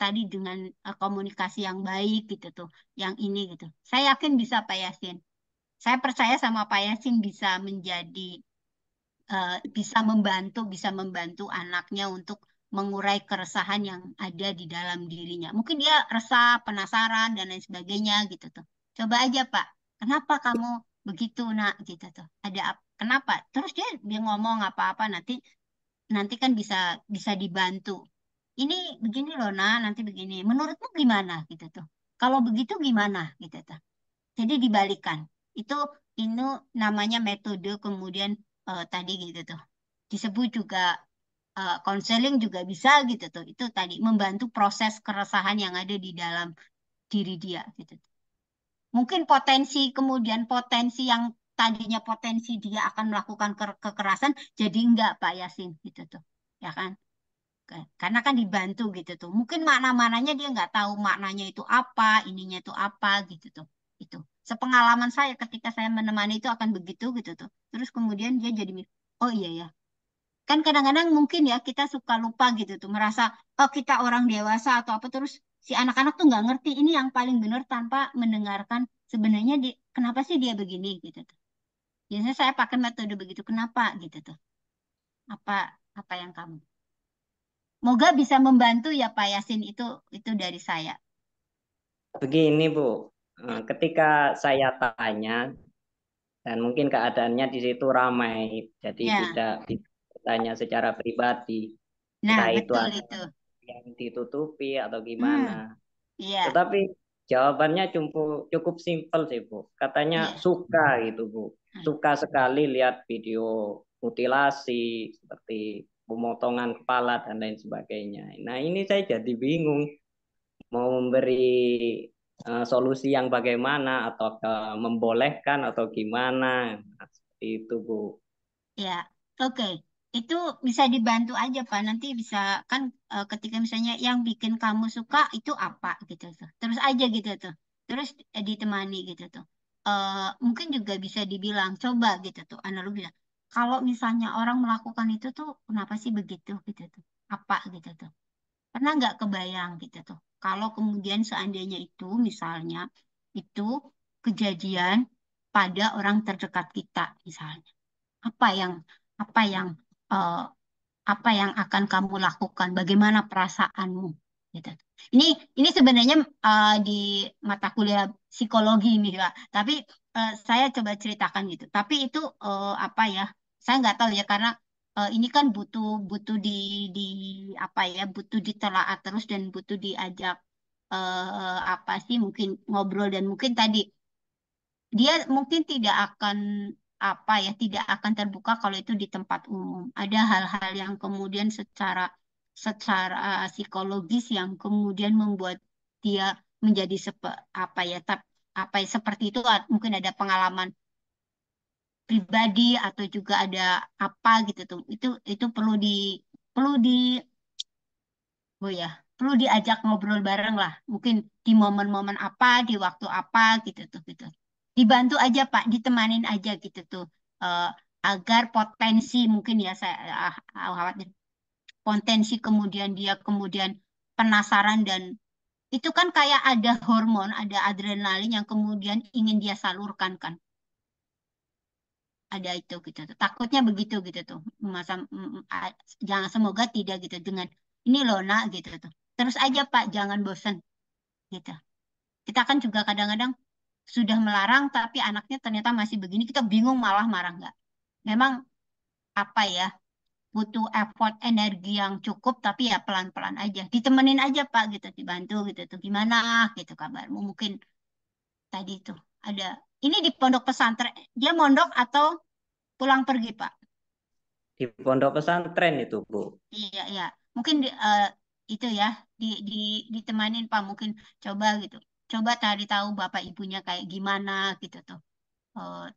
komunikasi yang baik gitu tuh, yang ini gitu. Saya yakin bisa Pak Yasin. Saya percaya sama Pak Yasin bisa membantu anaknya untuk mengurai keresahan yang ada di dalam dirinya. Mungkin dia resah, penasaran dan lain sebagainya gitu tuh. Coba aja Pak, kenapa kamu begitu nak gitu tuh. Kenapa? Terus dia ngomong apa-apa nanti kan bisa dibantu. Ini begini loh nah, nanti begini. Menurutmu gimana gitu tuh. Kalau begitu gimana gitu tuh. Jadi dibalikan. Itu namanya metode kemudian tadi gitu tuh. Disebut juga konseling juga bisa gitu tuh. Itu tadi membantu proses keresahan yang ada di dalam diri dia gitu tuh. Mungkin kemudian potensi yang tadinya potensi dia akan melakukan kekerasan jadi enggak Pak Yasin gitu tuh. Ya kan? Karena kan dibantu gitu tuh. Mungkin makna-maknanya dia nggak tahu maknanya itu apa, ininya itu apa gitu tuh. Itu. Sepengalaman saya ketika saya menemani itu akan begitu gitu tuh. Terus kemudian dia jadi, oh iya ya. Kan kadang-kadang mungkin ya kita suka lupa gitu tuh. Merasa, oh kita orang dewasa atau apa. Terus si anak-anak tuh nggak ngerti ini yang paling benar tanpa mendengarkan sebenarnya kenapa sih dia begini gitu tuh. Biasanya saya pakai metode begitu. Kenapa gitu tuh. Apa apa yang kamu Moga bisa membantu ya Pak Yasin itu dari saya. Begini Bu, ketika saya tanya dan mungkin keadaannya di situ ramai, jadi Ya. tidak ditanya secara pribadi, Nah, entah itu betul ada itu. yang ditutupi atau gimana. Iya. Tetapi jawabannya cukup simpel sih Bu. Katanya suka gitu Bu, suka sekali lihat video mutilasi seperti pemotongan kepala dan lain sebagainya. Nah ini saya jadi bingung mau memberi solusi yang bagaimana atau membolehkan atau gimana. Nah, seperti itu Bu. Ya, oke. Itu bisa dibantu aja Pak. Nanti bisa kan ketika misalnya yang bikin kamu suka itu apa gitu tuh. Terus aja gitu tuh. Terus ditemani gitu tuh. Mungkin juga bisa dibilang coba gitu tuh. Analog bilang kalau misalnya orang melakukan itu tuh kenapa sih begitu gitu tuh. Apa gitu tuh. Pernah nggak kebayang gitu tuh. Kalau kemudian seandainya itu misalnya itu kejadian pada orang terdekat kita misalnya apa yang apa yang eh, apa yang akan kamu lakukan? Bagaimana perasaanmu? Gitu. Ini ini sebenarnya di mata kuliah psikologi ini lah. Tapi saya coba ceritakan gitu. Tapi itu apa ya? Saya nggak tahu ya karena ini kan butuh butuh di apa ya? Butuh ditelaah terus dan butuh diajak apa sih? Mungkin ngobrol dan mungkin tadi dia mungkin tidak akan apa ya tidak akan terbuka kalau itu di tempat umum. Ada hal-hal yang kemudian secara psikologis yang kemudian membuat dia menjadi apa ya apa ya, seperti itu mungkin ada pengalaman pribadi atau juga ada apa gitu tuh. Itu perlu di oh ya perlu diajak ngobrol bareng lah. Mungkin di momen-momen apa, di waktu apa gitu tuh gitu. Dibantu aja Pak, ditemanin aja gitu tuh. Eh, agar potensi mungkin ya saya khawatir potensi kemudian dia kemudian penasaran dan itu kan kayak ada hormon, ada adrenalin yang kemudian ingin dia salurkan kan. Ada itu gitu tuh. Takutnya begitu gitu tuh. Jangan semoga tidak gitu dengan ini loh nak gitu tuh. Terus aja Pak, jangan bosan. gitu. Kita kan juga kadang-kadang sudah melarang tapi anaknya ternyata masih begini, kita bingung malah marah nggak. Memang apa ya, butuh effort energi yang cukup tapi ya pelan-pelan aja. Ditemenin aja Pak gitu, dibantu gitu tuh. Gimana gitu kabarmu? Mungkin tadi itu ada. Ini di pondok pesantren, dia mondok atau pulang pergi Pak? Di pondok pesantren itu, Bu. Iya, iya. Mungkin itu ya di ditemanin Pak, mungkin coba gitu. Coba cari tahu Bapak Ibunya kayak gimana gitu tuh.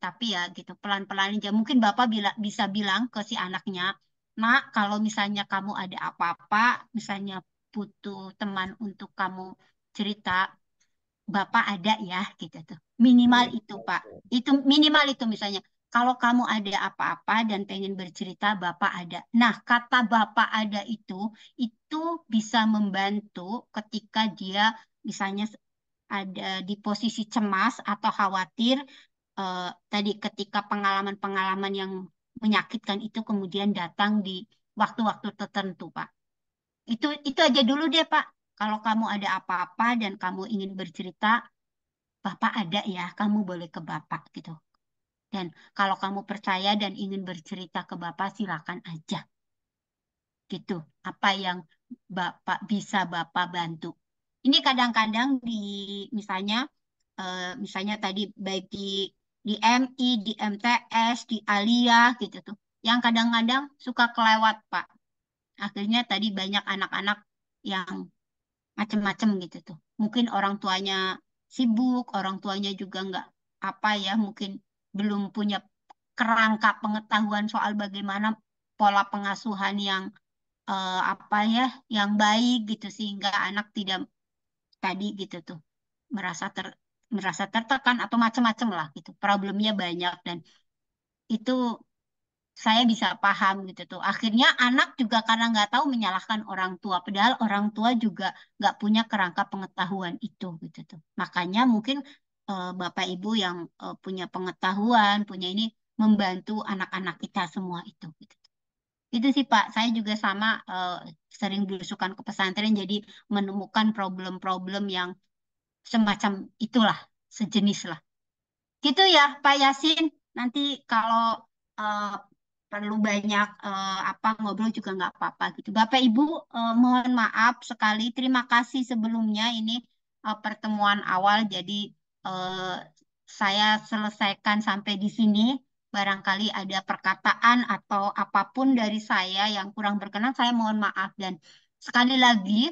Tapi ya gitu pelan-pelan aja. Mungkin Bapak bisa bilang ke si anaknya, "Nak, kalau misalnya kamu ada apa-apa, misalnya butuh teman untuk kamu cerita, Bapak ada ya," gitu tuh. Minimal itu, Pak. Itu minimal itu misalnya. Kalau kamu ada apa-apa dan pengen bercerita, Bapak ada. Nah, kata Bapak ada itu bisa membantu ketika dia misalnya ada di posisi cemas atau khawatir, tadi ketika pengalaman-pengalaman yang menyakitkan itu kemudian datang di waktu-waktu tertentu, Pak. Itu aja dulu deh, Pak. Kalau kamu ada apa-apa dan kamu ingin bercerita, Bapak ada ya, kamu boleh ke Bapak gitu. Dan kalau kamu percaya dan ingin bercerita ke Bapak, silakan aja. Gitu. Apa yang Bapak bisa Bapak bantu. Ini kadang-kadang misalnya tadi baik di MI, di MTS, di Alia gitu tuh. Yang kadang-kadang suka kelewat, Pak. Akhirnya tadi banyak anak-anak yang macem-macem gitu tuh. Mungkin orang tuanya sibuk, orang tuanya juga nggak apa ya, mungkin belum punya kerangka pengetahuan soal bagaimana pola pengasuhan yang apa ya, yang baik gitu sehingga anak tidak tadi gitu tuh merasa merasa tertekan atau macam-macam lah gitu. Problemnya banyak dan itu saya bisa paham gitu tuh. Akhirnya anak juga karena nggak tahu menyalahkan orang tua, padahal orang tua juga nggak punya kerangka pengetahuan itu gitu tuh. Makanya mungkin Bapak Ibu yang punya pengetahuan, punya ini membantu anak-anak kita semua itu. Gitu. Itu sih Pak, saya juga sama sering belusukan ke pesantren, jadi menemukan problem-problem yang semacam itulah, sejenis lah. Gitu ya Pak Yasin, nanti kalau eh, perlu banyak apa ngobrol juga nggak apa-apa gitu. Bapak Ibu mohon maaf sekali, terima kasih sebelumnya ini pertemuan awal, jadi eh, saya selesaikan sampai di sini. Barangkali ada perkataan atau apapun dari saya yang kurang berkenan, saya mohon maaf dan sekali lagi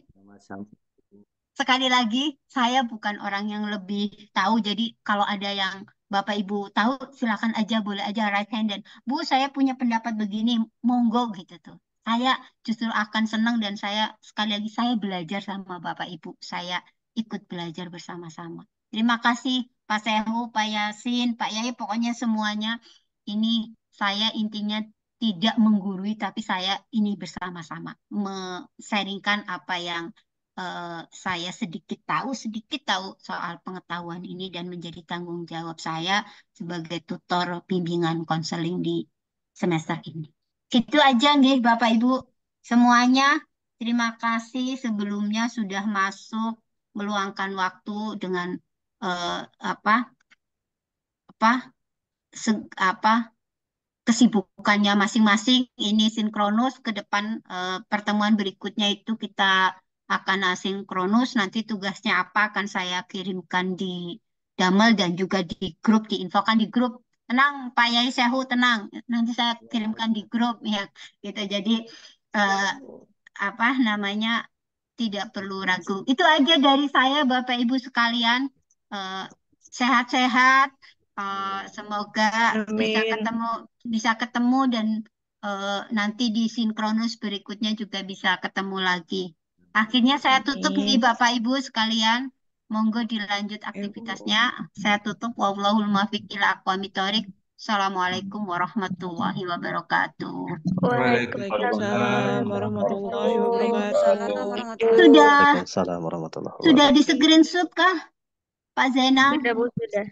sekali lagi, saya bukan orang yang lebih tahu. Jadi kalau ada yang Bapak Ibu tahu, silakan aja, boleh aja raise hand dan Bu, saya punya pendapat begini, monggo gitu tuh. Saya justru akan senang dan saya sekali lagi saya belajar sama Bapak Ibu. Saya ikut belajar bersama-sama. Terima kasih Pak Sehu, Pak Yasin, Pak Yai, pokoknya semuanya. Ini saya intinya tidak menggurui, tapi saya ini bersama-sama, sharingkan apa yang saya sedikit tahu soal pengetahuan ini dan menjadi tanggung jawab saya sebagai tutor bimbingan konseling di semester ini. Itu aja nih Bapak Ibu semuanya. Terima kasih sebelumnya sudah masuk meluangkan waktu dengan apa apa apa kesibukannya masing-masing. Ini sinkronus ke depan pertemuan berikutnya itu kita akan asinkronus. Nanti tugasnya apa akan saya kirimkan di Damel dan juga di grup, diinfokan di grup. Tenang Pak Yai Sehu, tenang. Nanti saya kirimkan di grup ya. Gitu. Jadi apa namanya tidak perlu ragu. Itu aja dari saya Bapak Ibu sekalian. Sehat-sehat. Semoga bisa ketemu dan nanti di sinkronus berikutnya juga bisa ketemu lagi. Akhirnya saya tutup nih Bapak Ibu sekalian. Monggo dilanjut aktivitasnya. Saya tutup. Wallahul muwaffiq ila aqwamit thoriq. Assalamualaikum warahmatullahi wabarakatuh. Waalaikumsalam warahmatullahi wabarakatuh. Sudah Waalaikumsalam warahmatullahi wabarakatuh. sudah di screenshot kah Pak Zainal? Sudah Bu, sudah.